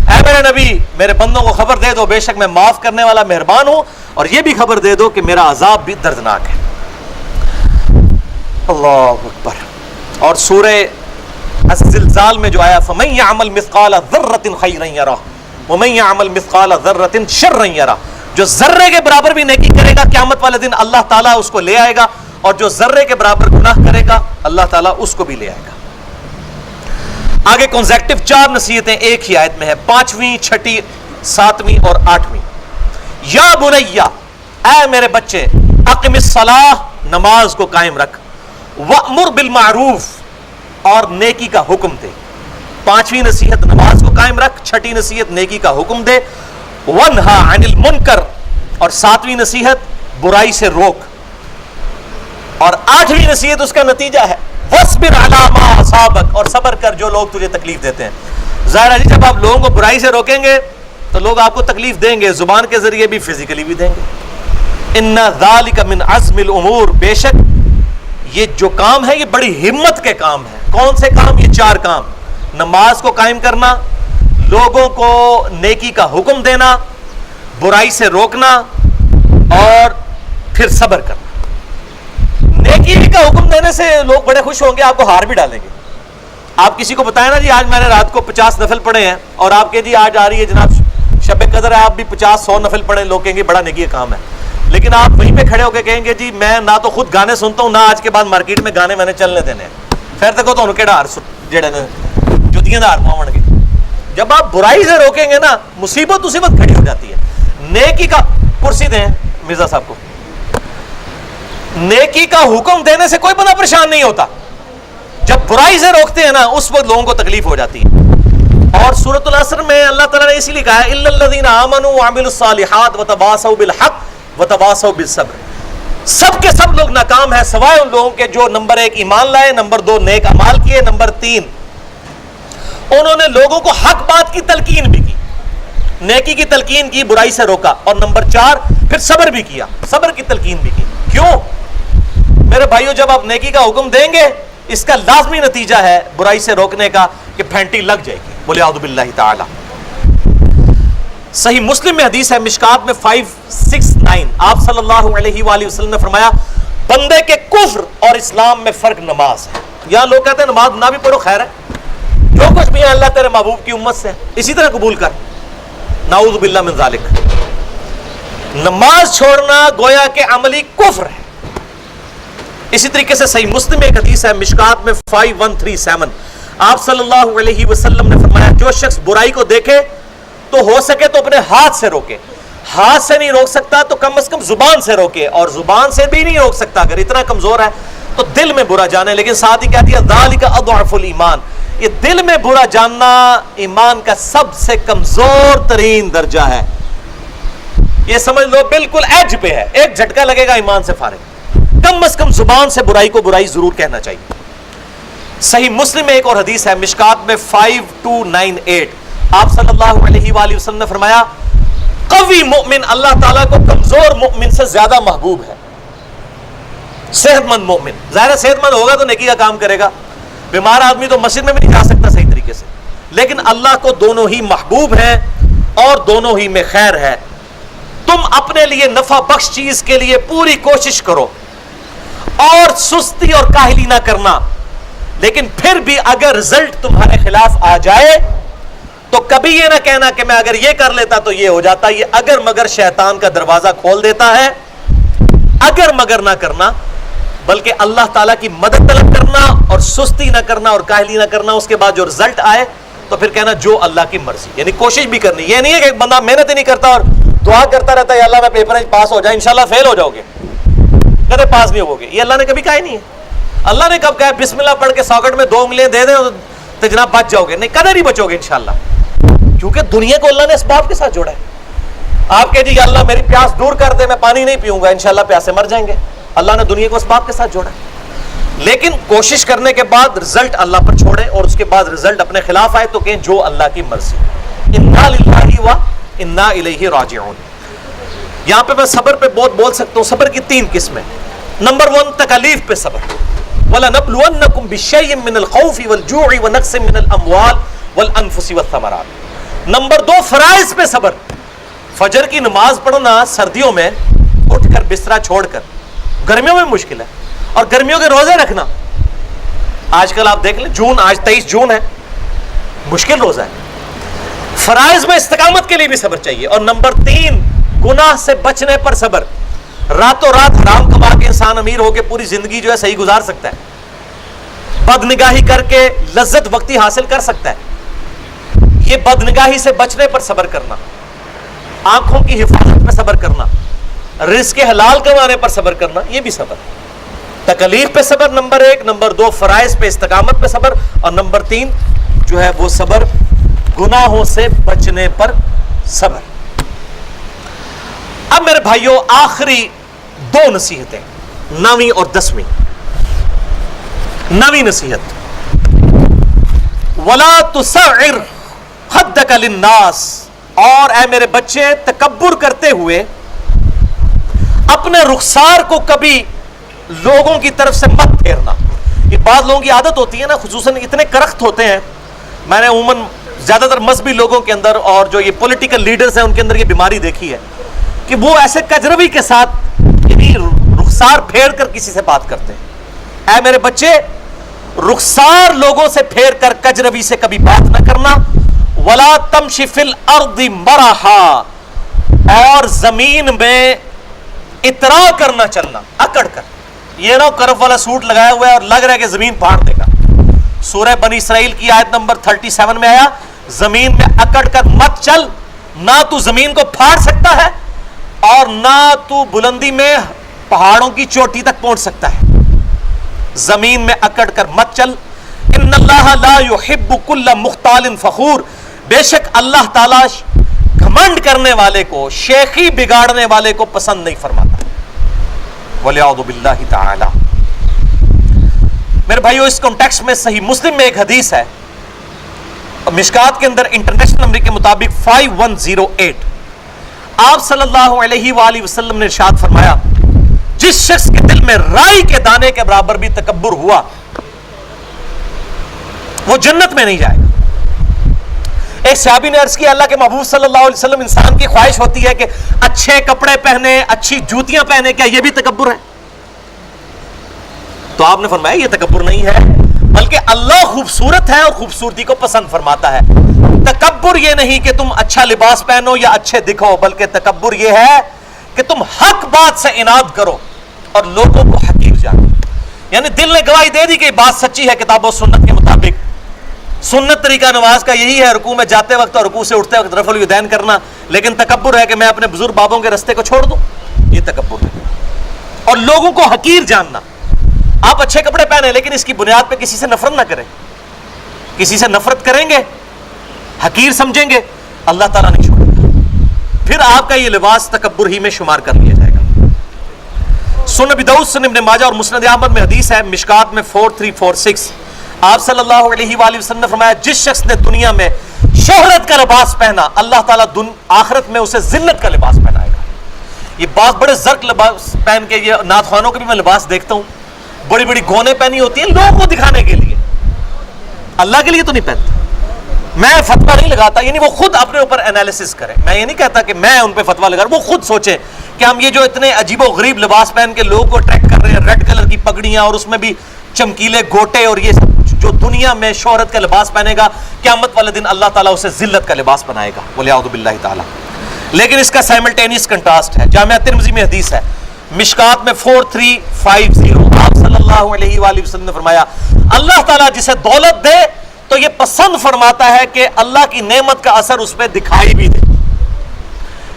اے میرے نبی میرے بندوں کو خبر دے دو بے شک میں معاف کرنے والا مہربان ہوں، اور یہ بھی خبر دے دو کہ میرا عذاب بھی دردناک ہے۔ اللہ اکبر۔ اور سورہ الزلزال میں جو آیا فَمَن يَعْمَلْ مِثْقَالَ ذَرَّةٍ خَيْرًا يَرَهُ وَمَن يَعْمَلْ مِثْقَالَ ذَرَّةٍ شَرًّا يَرَهُ، جو ذرے کے برابر بھی نیکی کرے گا قیامت والے دن اللہ تعالیٰ اس کو لے آئے گا، اور جو ذرے کے برابر گناہ کرے گا اللہ تعالیٰ اس کو بھی لے آئے گا۔ آگے کنزیکٹو 4 نصیحتیں ایک ہی آیت میں ہے، 5ویں، 6ٹی، 7ویں اور 8ویں۔ یا بنیا، اے میرے بچے، اقم الصلاۃ، نماز کو قائم رکھ، وامر بالمعروف، اور نیکی کا حکم دے۔ 5ویں نصیحت نماز کو قائم رکھ، 6ٹی نصیحت نیکی کا حکم دے، ونہا عن المنکر، اور 7ویں نصیحت برائی سے روک، اور 8ویں نصیحت اس کا نتیجہ ہے وَاصْبِرْ عَلَىٰ مَا أَصَابَكَ، اور صبر کر جو لوگ تجھے تکلیف دیتے ہیں۔ ظاہر ہے جب آپ لوگوں کو برائی سے روکیں گے تو لوگ آپ کو تکلیف دیں گے، زبان کے ذریعے بھی، فزیکلی بھی دیں گے۔ إِنَّ ذَلِكَ مِنْ عَزْمِ الْأُمُورِ، بے شک یہ جو کام ہے یہ بڑی ہمت کے کام ہے۔ کون سے کام؟ یہ 4 کام، نماز کو قائم کرنا، لوگوں کو نیکی کا حکم دینا، برائی سے روکنا، اور پھر صبر کرنا۔ نیکی کا حکم دینے سے لوگ بڑے خوش ہوں گے، آپ کو ہار بھی ڈالیں گے۔ آپ کسی کو بتائیں نا جی آج میں نے رات کو 50 نفل پڑھے ہیں، اور آپ کے جی آج آ رہی ہے جناب شب قدر ہے، آپ بھی 50-100 نفل پڑھیں، لوگ کہیں گے بڑا نیکی کا کام ہے۔ لیکن آپ وہیں پہ کھڑے ہو کے کہیں گے جی میں نہ تو خود گانے سنتا ہوں، نہ آج کے بعد مارکیٹ میں گانے میں نے چلنے دینے ہیں، پھر دیکھو تو کہڑا ہار جڑے جتیاں ہار پاؤں گے۔ جب آپ برائی سے روکیں گے نا مصیبت اسی وقت کھڑی ہو جاتی ہے۔ نیکی کا کرسی دیں مرزا صاحب کو، نیکی کا حکم دینے سے کوئی بندہ پریشان نہیں ہوتا، جب برائی سے روکتے ہیں نا اس وقت لوگوں کو تکلیف ہو جاتی ہے۔ اور سورۃ العصر میں اللہ تعالیٰ نے اسی لیے کہا ہے الا الذین آمنوا وعملوا الصالحات وتواصوا بالحق وتواصوا بالصبر، سب کے سب لوگ ناکام ہیں سوائے ان لوگوں کے جو نمبر 1 ایمان لائے، نمبر 2 نیک اعمال کیے، نمبر 3 انہوں نے لوگوں کو حق بات کی تلقین بھی کی، نیکی کی تلقین کی، برائی سے روکا، اور نمبر 4 پھر صبر بھی کیا، صبر کی تلقین بھی کی۔ کیوں میرے بھائیو؟ جب آپ نیکی کا حکم دیں گے اس کا لازمی نتیجہ ہے برائی سے روکنے کا کہ پھینٹی لگ جائے گی۔ بولے اعوذ باللہ تعالی۔ صحیح مسلم میں حدیث ہے مشکات میں 569، آپ صلی اللہ علیہ وآلہ وسلم نے فرمایا بندے کے کفر اور اسلام میں فرق نماز ہے۔ یہاں لوگ کہتے ہیں نماز نہ بھی پڑھو خیر ہے، جو کچھ بھی ہے اللہ تیرے محبوب کی امت سے اسی طرح قبول کر، نعوذ باللہ من ذالک۔ نماز چھوڑنا گویا کہ عملی کفر ہے۔ اسی طریقے سے صحیح مسلم میں ایک حدیث ہے مشکات میں 5137، آپ صلی اللہ علیہ وسلم نے فرمایا جو شخص برائی کو دیکھے تو ہو سکے تو اپنے ہاتھ سے روکے، ہاتھ سے نہیں روک سکتا تو کم از کم زبان سے روکے، اور زبان سے بھی نہیں روک سکتا اگر اتنا کمزور ہے تو دل میں برا جانے۔ لیکن ساتھ ہی کہہ دیا ذالک اضعف الایمان، یہ دل میں برا جاننا ایمان کا سب سے کمزور ترین درجہ ہے۔ یہ سمجھ لو بالکل ایج پہ ہے، ایک جھٹکا لگے گا ایمان سے فارغ۔ کم از کم زبان سے برائی کو برائی ضرور کہنا چاہیے. صحیح مسلم میں ایک اور حدیث ہے مشکات میں 5298, آپ صلی اللہ علیہ وآلہ وسلم نے فرمایا قوی مومن اللہ تعالیٰ کو کمزور مومن سے زیادہ محبوب ہے. صحت مند مومن, ظاہر صحت مند ہوگا تو نیکی کا کام کرے گا, بیمار آدمی تو مسجد میں بھی نہیں جا سکتا صحیح طریقے سے, لیکن اللہ کو دونوں ہی محبوب ہیں اور دونوں ہی میں خیر ہے. تم اپنے لیے نفع بخش چیز کے لیے پوری کوشش کرو اور سستی اور کاہلی نہ کرنا, لیکن پھر بھی اگر رزلٹ تمہارے خلاف آ جائے تو کبھی یہ نہ کہنا کہ میں اگر یہ کر لیتا تو یہ ہو جاتا. یہ اگر مگر شیطان کا دروازہ کھول دیتا ہے. اگر مگر نہ کرنا, بلکہ اللہ تعالیٰ کی مدد طلب کرنا اور سستی نہ کرنا اور کاہلی نہ کرنا. اس کے بعد جو رزلٹ آئے تو پھر کہنا جو اللہ کی مرضی, یعنی کوشش بھی کرنی. یہ نہیں ہے کہ ایک بندہ محنت ہی نہیں کرتا اور دعا کرتا رہتا ہے یا اللہ میں پیپر پاس ہو جائے, انشاءاللہ فیل ہو جاؤ گے, کبھی پاس نہیں ہوگے. یہ اللہ نے کبھی کہا ہی نہیں ہے. اللہ نے کب کہا بسم اللہ پڑھ کے ساکٹ میں 2 انگلیاں دے دیں تو جناب بچ جاؤ گے؟ نہیں, کدھر ہی بچو گے انشاءاللہ, کیونکہ دنیا کو اللہ نے اسباب کے ساتھ جوڑا ہے. آپ کہہ دیجیے اللہ میری پیاس دور کر دے, میں پانی نہیں پیوں گا, انشاءاللہ پیاسے مر جائیں گے. اللہ نے دنیا کو اسباب کے ساتھ جوڑا ہے, لیکن کوشش کرنے کے بعد رزلٹ اللہ پر چھوڑے اور اس کے بعد رزلٹ اپنے خلاف آئے تو کہیں جو اللہ کی مرضی. انا للہ و انا الیہ راجعون. یہاں پہ میں صبر پہ بہت بول سکتا ہوں. صبر کی 3 قسمیں. نمبر 1 تکالیف پہ صبر, وَلَنَبْلُوَنَّكُمْ بِشَيْءٍ مِّنَ الْخَوْفِ وَالْجُوعِ وَنَقْصٍ مِّنَ الْأَمْوَالِ وَالْأَنفُسِ وَالثَّمَرَاتِ. نمبر 2 فرائض پہ صبر. فجر کی نماز پڑھنا سردیوں میں اٹھ کر بستر چھوڑ کر, گرمیوں میں مشکل ہے, اور گرمیوں کے روزے رکھنا. آج کل آپ دیکھ لیں جون, آج 23 جون ہے, مشکل روزہ ہے. فرائض میں استقامت کے لیے بھی صبر چاہیے. اور نمبر 3 گناہ سے بچنے پر صبر. راتوں رات حرام کما کے انسان امیر ہو کے پوری زندگی جو ہے صحیح گزار سکتا ہے, بد نگاہی کر کے لذت وقتی حاصل کر سکتا ہے. یہ بد نگاہی سے بچنے پر صبر کرنا, آنکھوں کی حفاظت پہ صبر کرنا, رزق حلال کمانے پر صبر کرنا, یہ بھی صبر. تکلیف پہ صبر نمبر 1, نمبر 2 فرائض پہ استقامت پہ صبر, اور نمبر 3 جو ہے وہ صبر گناہوں سے بچنے پر صبر. اب میرے بھائیوں آخری 2 نصیحتیں, 9ویں اور 10ویں. 9ویں نصیحت, وَلَا تُسَعِّرْ خَدَّكَ لِلنَّاسِ. اور اے میرے بچے تکبر کرتے ہوئے اپنے رخسار کو کبھی لوگوں کی طرف سے مت پھیرنا. یہ بعض لوگوں کی عادت ہوتی ہے نا, خصوصاً اتنے کرخت ہوتے ہیں. میں نے عموماً زیادہ تر مذہبی لوگوں کے اندر اور جو یہ پولیٹیکل لیڈرز ہیں ان کے اندر یہ بیماری دیکھی ہے کہ وہ ایسے کجروی کے ساتھ یعنی رخسار پھیر کر کسی سے بات کرتے ہیں. اے میرے بچے رخسار لوگوں سے پھیر کر کجروی سے کبھی بات نہ کرنا. وَلَا تَمْشِ فِي الْأَرْضِ مَرَحًا. اور زمین میں اترا کرنا چلنا, اکڑ کر. یہ نہ کرف والا سوٹ لگایا ہوا ہے اور لگ رہا ہے کہ زمین پھاڑ دے گا. سورہ بنی اسرائیل کی آیت نمبر 37 میں آیا زمین میں اکڑ کر مت چل, نہ تو زمین کو پھاڑ سکتا ہے اور نہ تو بلندی میں پہاڑوں کی چوٹی تک پہنچ سکتا ہے. زمین میں اکڑ کر مت چل. ان اللہ لا يحب كل مختال فخور. بے شک اللہ تعالی گھمنڈ کرنے والے کو, شیخی بگاڑنے والے کو پسند نہیں فرماتا. وَلِعَوْذُ بِاللَّهِ تَعَالَى. میرے بھائیو اس کانٹیکسٹ میں صحیح مسلم میں ایک حدیث ہے, مشکات کے اندر انٹرنیشنل نمبر کے مطابق 5108. آپ صلی اللہ علیہ وآلہ وسلم نے ارشاد فرمایا جس شخص کے دل میں رائی کے دانے کے برابر بھی تکبر ہوا وہ جنت میں نہیں جائے گا. ایک صحابی نے عرض کیا اللہ کے محبوب صلی اللہ علیہ وسلم انسان کی خواہش ہوتی ہے کہ اچھے کپڑے پہنے, اچھی جوتیاں پہنے, کیا یہ بھی تکبر ہے؟ تو آپ نے فرمایا یہ تکبر نہیں ہے, بلکہ اللہ خوبصورت ہے اور خوبصورتی کو پسند فرماتا ہے. تکبر یہ نہیں کہ تم اچھا لباس پہنو یا اچھے دکھو, بلکہ تکبر یہ ہے کہ تم حق بات سے اناد کرو اور لوگوں کو حقیر جانو. یعنی دل نے گواہی دے دی کہ یہ بات سچی ہے کتاب و سنت کے مطابق. سنت طریقہ نماز کا یہی ہے رکوع میں جاتے وقت اور رکوع سے اٹھتے وقت رفع الیدین کرنا, لیکن تکبر ہے کہ میں اپنے بزرگ بابوں کے رستے کو چھوڑ دوں, یہ تکبر ہے. اور لوگوں کو حقیر جاننا. آپ اچھے کپڑے پہنے لیکن اس کی بنیاد پہ کسی سے نفرت نہ کریں. کسی سے نفرت کریں گے, حقیر سمجھیں گے, اللہ تعالیٰ نہیں چھوڑے گا. پھر آپ کا یہ لباس تکبر ہی میں شمار کر لیا جائے گا. سنن ابی داؤد، سنن ابن ماجہ اور مسند احمد میں حدیث ہے مشکات میں 4346، آپ صلی اللہ علیہ وآلہ وسلم نے فرمایا جس شخص نے دنیا میں شہرت کا لباس پہنا اللہ تعالیٰ آخرت میں اسے ذلت کا لباس پہنائے گا۔ یہ بعض بڑے زرق لباس پہن کے، یہ نعت خوانوں کے بھی میں لباس دیکھتا ہوں، بڑی بڑی گونے پہنی ہوتی ہیں لوگوں کو دکھانے کے لیے، اللہ کے لیے تو نہیں پہنتے۔ میں فتویٰ نہیں لگاتا، یعنی وہ خود اپنے اوپر انالیسس کریں، میں یہ نہیں کہتا کہ میں ان پہ فتویٰ لگا رہا ہوں، وہ خود سوچیں کہ ہم یہ جو اتنے عجیب و غریب لباس پہن کے لوگوں کو اٹریکٹ کر رہے ہیں، ریڈ کلر کی پگڑیاں اور اس میں بھی چمکیلے گوٹے اور یہ سب کچھ، جو دنیا میں شہرت کا لباس پہنے گا قیامت والے دن اللہ تعالیٰ اسے ذلت کا لباس بنائے گا، وَلِيَعُوذُ بِاللَّهِ تعالیٰ۔ لیکن اس کا سائملٹینیس کنٹراسٹ ہے، جامعہ ترمذی میں حدیث ہے مشکات میں 4350، آپ صلی اللہ علیہ وآلہ وسلم نے فرمایا اللہ تعالیٰ جسے دولت دے تو یہ پسند فرماتا ہے کہ اللہ کی نعمت کا اثر اس پہ دکھائی بھی دے۔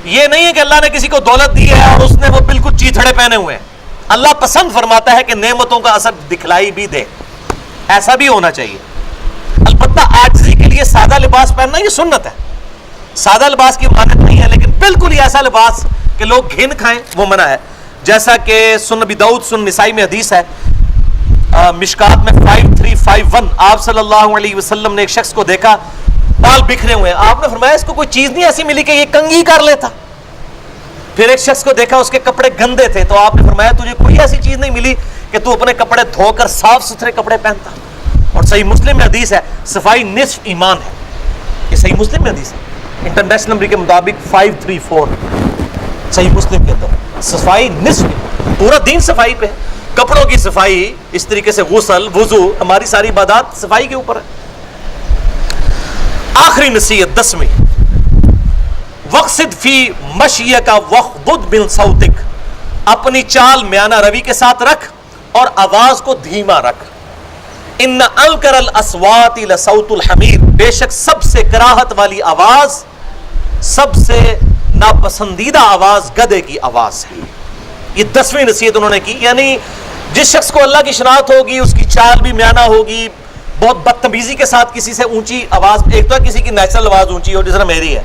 یہ نہیں ہے کہ اللہ نے کسی کو دولت دی ہے اور اس نے وہ بالکل چیتھڑے پہنے ہوئے ہیں، اللہ پسند فرماتا ہے کہ نعمتوں کا اثر دکھلائی بھی دے، ایسا بھی ہونا چاہیے۔ البتہ عاجزی کے لیے سادہ لباس پہننا یہ سنت ہے، سادہ لباس کی مانت نہیں ہے، لیکن بالکل ہی ایسا لباس کہ لوگ گھن کھائیں وہ منع ہے، جیسا کہ سنن ابی داؤد، سنن نسائی میں حدیث ہے مشکات میں 5351، آپ صلی اللہ علیہ وسلم نے ایک شخص کو دیکھا بال بکھرے ہوئے ہیں، آپ نے فرمایا اس کو کوئی چیز نہیں ایسی ملی کہ یہ کنگھی کر لیتا۔ پھر ایک شخص کو دیکھا اس کے کپڑے گندے تھے تو آپ نے فرمایا تجھے کوئی ایسی چیز نہیں ملی کہ تو اپنے کپڑے دھو کر صاف ستھرے کپڑے پہنتا۔ اور صحیح مسلم میں حدیث ہے صفائی نصف ایمان ہے، یہ صحیح مسلم میں حدیث ہے، انٹرنیشنل نمبر کے مطابق 534 صحیح مسلم کے اندر، صفائی نصف، پورا دین صفائی پہ ہے، کپڑوں کی صفائی، اس طریقے سے غسل، وضو، ہماری ساری عبادات صفائی کے اوپر ہے۔ آخری نصیحت 10ویں، وقصد فی مشیک واغضض من صوتک، اپنی چال میانہ روی کے ساتھ رکھ اور آواز کو دھیما رکھ۔ ان انکر الاصوات لصوت الحمیر، بے شک سب سے کراہت والی آواز، سب سے ناپسندیدہ آواز گدھے کی آواز ہے۔ یہ 10ویں نصیحت انہوں نے کی، یعنی جس شخص کو اللہ کی شناخت ہوگی اس کی چال بھی میانہ ہوگی، بہت بدتمیزی کے ساتھ کسی سے اونچی آواز، ایک تو ہے کسی کی نیچرل آواز اونچی ہو جس طرح میری ہے،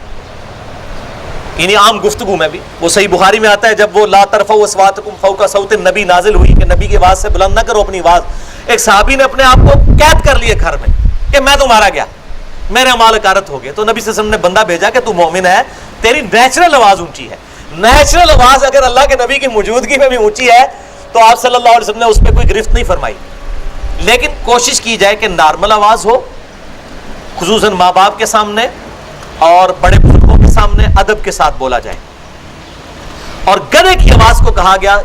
یعنی عام گفتگو میں بھی، وہ صحیح بخاری میں آتا ہے جب وہ لا ترفعوا اصواتکم فوق صوت النبی نازل ہوئی کہ نبی کی آواز سے بلند نہ کرو اپنی آواز، ایک صحابی نے اپنے آپ کو قید کر لیے گھر میں کہ میں تو مارا گیا، میرے اعمال اکارت ہو گئے، تو نبی صلی اللہ علیہ وسلم نے بندہ بھیجا کہ تو مومن ہے، تیری نیچرل آواز اونچی ہے۔ نیچرل آواز اگر اللہ کے نبی کی موجودگی میں بھی اونچی ہے تو آپ صلی اللہ علیہ وسلم نے اس پہ کوئی گرفت نہیں فرمائی، لیکن کوشش کی جائے کہ نارمل آواز ہو، خصوصاً ماں باپ کے سامنے اور بڑے بزرگوں کے سامنے ادب کے ساتھ بولا جائے۔ اور گدھے کی آواز کو کہا گیا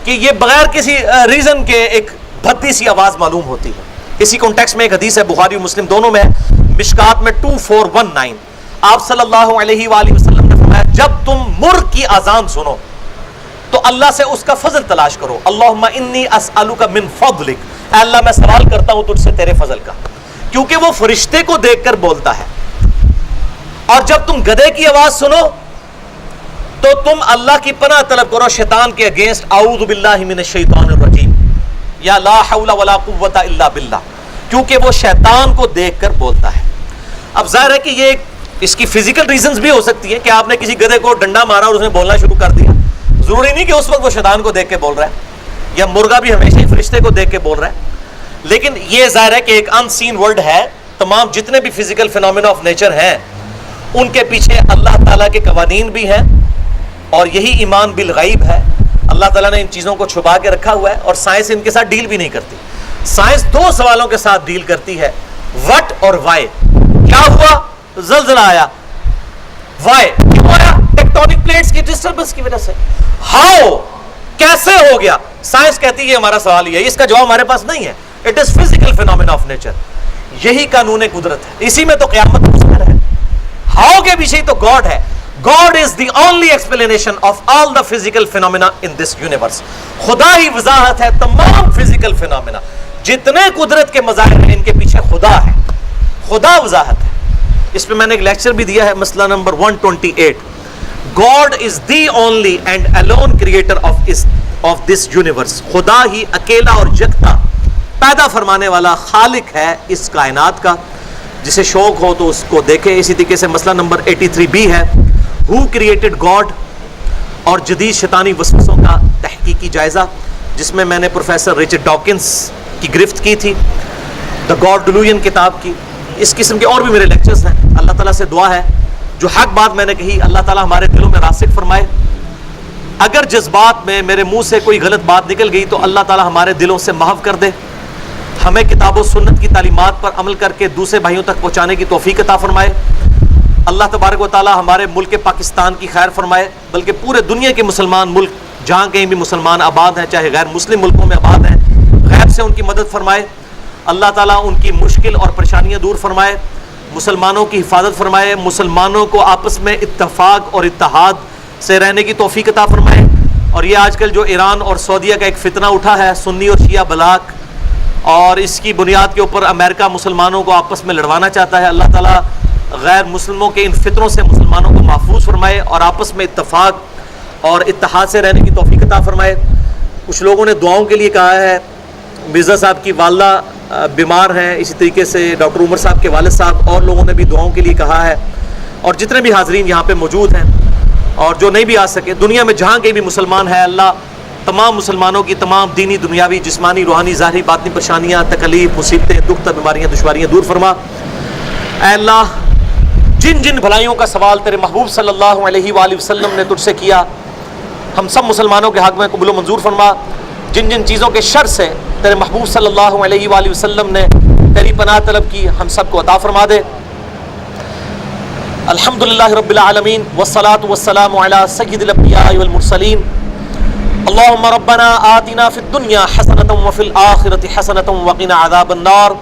کہ یہ بغیر کسی ریزن کے ایک بھدی سی آواز معلوم ہوتی ہے۔ اسی کانٹیکسٹ میں ایک حدیث ہے بخاری و مسلم دونوں میں، مشکات میں 2419، آپ صلی اللہ علیہ وآلہ وسلم نے فرمایا جب تم مرغ کی اذان سنو تو اللہ سے اس کا فضل تلاش کرو، اللہم انی اسألک من فضلک، اے اللہ میں سوال کرتا ہوں تجھ سے تیرے فضل کا، کیونکہ وہ فرشتے کو دیکھ کر بولتا ہے۔ اور جب تم گدھے کی آواز سنو تو تم اللہ کی پناہ طلب کرو شیطان کے اگینسٹ، اعوذ باللہ من الشیطان الرجیم، یا لا حول ولا قوت الا باللہ، کیونکہ وہ شیطان کو دیکھ کر بولتا ہے۔ اب ظاہر ہے کہ یہ اس کی فزیکل ریزنز بھی ہو سکتی ہیں کہ آپ نے کسی گدھے کو ڈنڈا مارا اور اس نے بولنا شروع کر دیا، ضروری نہیں کہ اس وقت وہ شیطان کو دیکھ کے بول رہا ہے، یا مرغا بھی ہمیشہ ہی فرشتے کو دیکھ کے بول رہا ہے، لیکن یہ ظاہر ہے کہ ایک ان سین ورلڈ ہے، تمام جتنے بھی فزیکل فینومینا آف نیچر ہیں ان کے پیچھے اللہ تعالیٰ کے قوانین بھی ہیں، اور یہی ایمان بالغیب ہے، اللہ تعالیٰ نے ان چیزوں کو چھپا کے رکھا ہوا ہے، اور سائنس ان کے ساتھ ڈیل بھی نہیں کرتی۔ سائنس دو سوالوں کے ساتھ ڈیل کرتی ہے، وٹ اور وائی، کیا ہوا؟ زلزلہ آیا، وائی کیوں آیا؟ ٹیکٹونک پلیٹس کی ڈسٹربنس کی وجہ سے، ہاؤ کیسے ہو گیا؟ سائنس کہتی ہے یہ ہمارا سوال ہی ہے، اس کا جواب ہمارے پاس نہیں ہے، it is physical phenomena of nature, یہی قانون قدرت ہے، اسی میں تو قیامت مستقر ہے۔ ہاؤ کے پیچھے تو گاڈ ہے، God is the only explanation of all the physical phenomena in this universe۔ خدا ہی وضاحت ہے تمام physical phenomena، جتنے قدرت کے مظاہر ہیں ان کے پیچھے خدا ہے، خدا وضاحت ہے۔ اس پہ میں نے ایک لیکچر بھی دیا ہے، مسئلہ number 128، God is the only and alone creator of this universe۔ خدا ہی اکیلا اور یکتا پیدا فرمانے والا خالق ہے اس کائنات کا، جسے شوق ہو تو اس کو دیکھے۔ اسی طریقے سے مسئلہ نمبر 83b ہے، Who created God؟ اور جدید شیطانی وسوسوں کا تحقیقی جائزہ، جس میں میں نے پروفیسر رچرڈ ڈاکنز کی گرفت کی تھی، دا گاڈ ڈیلوژن کتاب کی. اس قسم کے اور بھی میرے لیکچرز ہیں. اللہ تعالیٰ سے دعا ہے جو حق بات میں نے کہی اللہ تعالیٰ ہمارے دلوں میں راسخ فرمائے. اگر جذبات میں میرے منہ سے کوئی غلط بات نکل گئی تو اللہ تعالیٰ ہمارے دلوں سے محو کر دے. ہمیں کتاب و سنت کی تعلیمات پر عمل کر کے دوسرے بھائیوں تک پہنچانے کی توفیق عطا فرمائے. اللہ تبارک و تعالیٰ ہمارے ملک پاکستان کی خیر فرمائے، بلکہ پورے دنیا کے مسلمان ملک جہاں کہیں بھی مسلمان آباد ہیں، چاہے غیر مسلم ملکوں میں آباد ہیں، غیب سے ان کی مدد فرمائے. اللہ تعالیٰ ان کی مشکل اور پریشانیاں دور فرمائے، مسلمانوں کی حفاظت فرمائے، مسلمانوں کو آپس میں اتفاق اور اتحاد سے رہنے کی توفیق عطا فرمائے. اور یہ آج کل جو ایران اور سعودیہ کا ایک فتنہ اٹھا ہے، سنی اور شیعہ بلاک، اور اس کی بنیاد کے اوپر امریکہ مسلمانوں کو آپس میں لڑوانا چاہتا ہے، اللہ تعالیٰ غیر مسلموں کے ان فتنوں سے مسلمانوں کو محفوظ فرمائے اور آپس میں اتفاق اور اتحاد سے رہنے کی توفیق عطا فرمائے. کچھ لوگوں نے دعاؤں کے لیے کہا ہے. مرزا صاحب کی والدہ بیمار ہیں، اسی طریقے سے ڈاکٹر عمر صاحب کے والد صاحب اور لوگوں نے بھی دعاؤں کے لیے کہا ہے. اور جتنے بھی حاضرین یہاں پہ موجود ہیں اور جو نہیں بھی آ سکے، دنیا میں جہاں کے بھی مسلمان ہیں، اللہ تمام مسلمانوں کی تمام دینی، دنیاوی، جسمانی، روحانی، ظاہری، باطنی پریشانیاں، تکلیف، مصیبتیں، دکھ، بیماریاں، دشواریاں دور فرما. اے اللہ، جن جن بھلائیوں کا سوال تیرے محبوب صلی اللہ علیہ وآلہ وسلم نے تجھ سے کیا، ہم سب مسلمانوں کے حق میں قبول و منظور فرما. جن جن چیزوں کے شر سے تیرے محبوب صلی اللہ علیہ وآلہ وسلم نے تیری پناہ طلب کی، ہم سب کو عطا فرما دے. الحمدللہ رب العالمین والصلاة والسلام علی سید الانبیاء والمرسلین. اللہم ربنا آتنا فی الدنیا حسنة وفی الآخرة حسنة وقنا عذاب النار.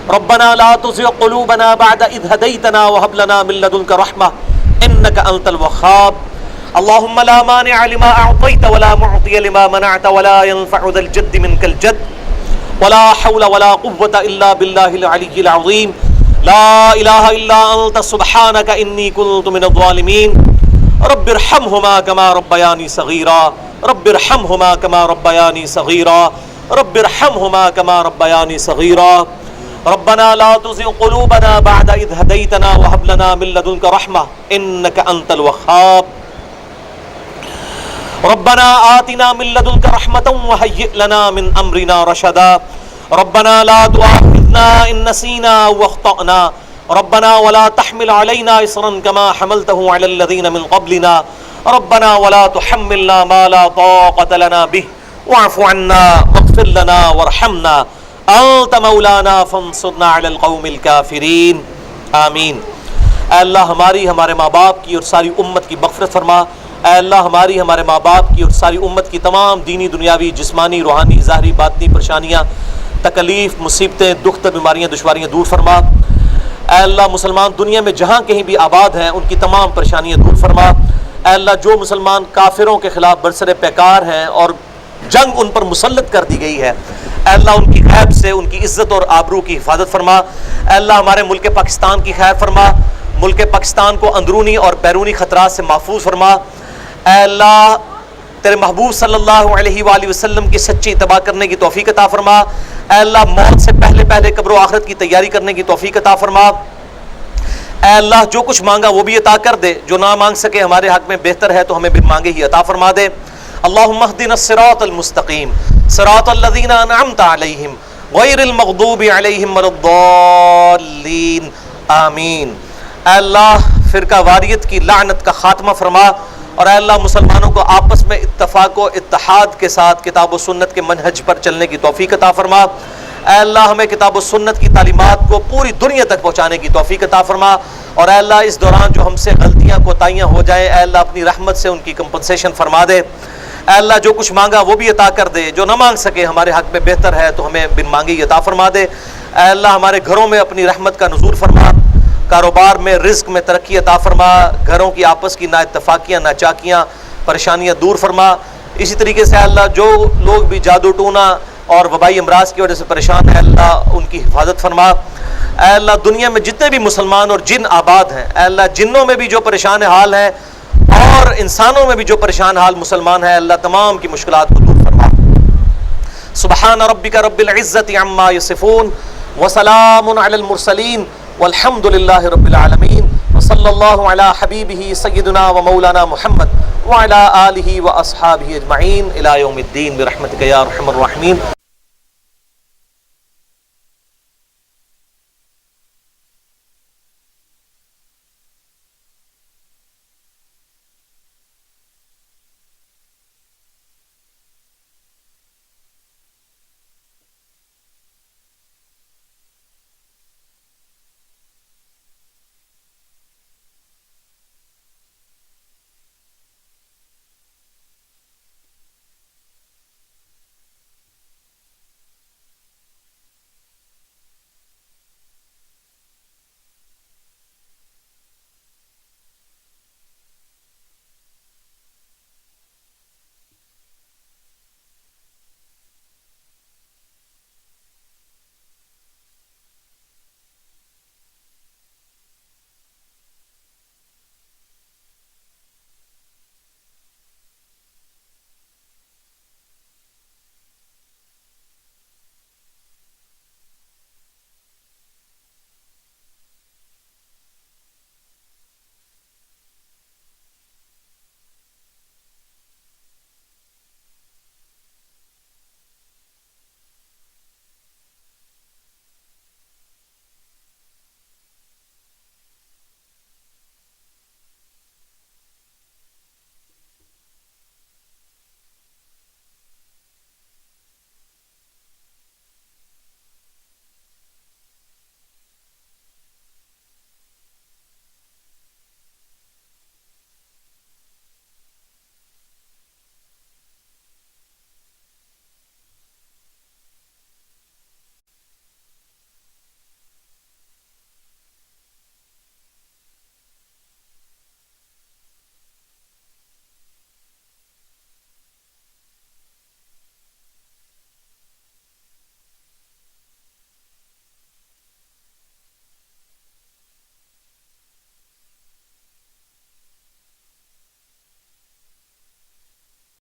ربنا لا تزغ قلوبنا بعد إذ هديتنا وهب لنا من لدنك رحمة إنك أنت الوهاب. اللهم لا مانع لما أعطيت ولا معطي لما منعت ولا ينفع ذا الجد منك الجد ولا حول ولا قوة إلا بالله العلي العظيم. لا إله إلا أنت سبحانك إني كنت من الظالمين. رب ارحمهما كما ربياني صغيرا. رب ارحمهما كما ربياني صغيرا. رب ارحمهما كما ربياني صغيرا. ربنا لا تزغ قلوبنا بعد إذ هديتنا وهب لنا من لدنك رحمة إنك أنت الوهاب. ربنا آتنا من لدنك رحمة وهيئ لنا من أمرنا رشدا. ربنا لا تؤاخذنا إن نسينا واخطأنا. ربنا ولا تحمل علينا إصرا كما حملته على الذين من قبلنا. ربنا ولا تحملنا ما لا طاقة لنا به واعف عنا واغفر لنا وارحمنا انت مولانا فانصرنا علی القوم الکافرین. آمین. اے اللہ ہماری، ہمارے ماں باپ کی اور ساری امت کی مغفرت فرما. اے اللہ ہماری، ہمارے ماں باپ کی اور ساری امت کی تمام دینی، دنیاوی، جسمانی، روحانی، ظاہری، باطنی پریشانیاں، تکلیف، مصیبتیں، دکھ، بیماریاں، دشواریاں دور فرما. اے اللہ مسلمان دنیا میں جہاں کہیں بھی آباد ہیں ان کی تمام پریشانیاں دور فرما. اے اللہ جو مسلمان کافروں کے خلاف برسر پیکار ہیں اور جنگ ان پر مسلط کر دی گئی ہے، اے اللہ ان کی غیب سے ان کی عزت اور آبرو کی حفاظت فرما. اے اللہ ہمارے ملک پاکستان کی خیر فرما. ملک پاکستان کو اندرونی اور بیرونی خطرات سے محفوظ فرما. اے اللہ تیرے محبوب صلی اللہ علیہ وآلہ وسلم کی سچی اتباع کرنے کی توفیق عطا فرما. اے اللہ موت سے پہلے پہلے قبر و آخرت کی تیاری کرنے کی توفیق عطا فرما. اے اللہ جو کچھ مانگا وہ بھی عطا کر دے، جو نہ مانگ سکے ہمارے حق میں بہتر ہے تو ہمیں بن مانگے ہی عطا فرما دے. اللہم اہدنا الصراط المستقیم صراط الذین انعمت علیہم غیر المغضوب علیہم ولا الضالین. آمین. اے اللہ فرقہ واریت کی لعنت کا خاتمہ فرما. اور اے اللہ مسلمانوں کو آپس میں اتفاق و اتحاد کے ساتھ کتاب و سنت کے منہج پر چلنے کی توفیق عطا فرما. اے اللہ ہمیں کتاب و سنت کی تعلیمات کو پوری دنیا تک پہنچانے کی توفیق عطا فرما. اور اے اللہ اس دوران جو ہم سے غلطیاں کوتاہیاں ہو جائیں، اے اللہ اپنی رحمت سے ان کی کمپنسیشن فرما دے. اے اللہ جو کچھ مانگا وہ بھی عطا کر دے، جو نہ مانگ سکے ہمارے حق میں بہتر ہے تو ہمیں بن مانگے ہی عطا فرما دے. اے اللہ ہمارے گھروں میں اپنی رحمت کا نزول فرما. کاروبار میں، رزق میں ترقی عطا فرما. گھروں کی آپس کی نا اتفاقیاں، نا چاکیاں، پریشانیاں دور فرما. اسی طریقے سے اللہ جو لوگ بھی جادو ٹونا اور وبائی امراض کی وجہ سے پریشان ہیں، اللہ ان کی حفاظت فرما. اے اللہ دنیا میں جتنے بھی مسلمان اور جن آباد ہیں، اے اللہ جنوں میں بھی جو پریشان حال ہیں اور انسانوں میں بھی جو پریشان حال مسلمان ہیں، اللہ تمام کی مشکلات کو دور فرما. سبحان ربک رب العزت عما یصفون وسلام علی المرسلین والحمد للہ رب العالمین. وصلی اللہ علی حبیبہ سیدنا و مولانا محمد وعلى آلہ واصحابہ اجمعین الی یوم الدین برحمتک یا ارحم الراحمین.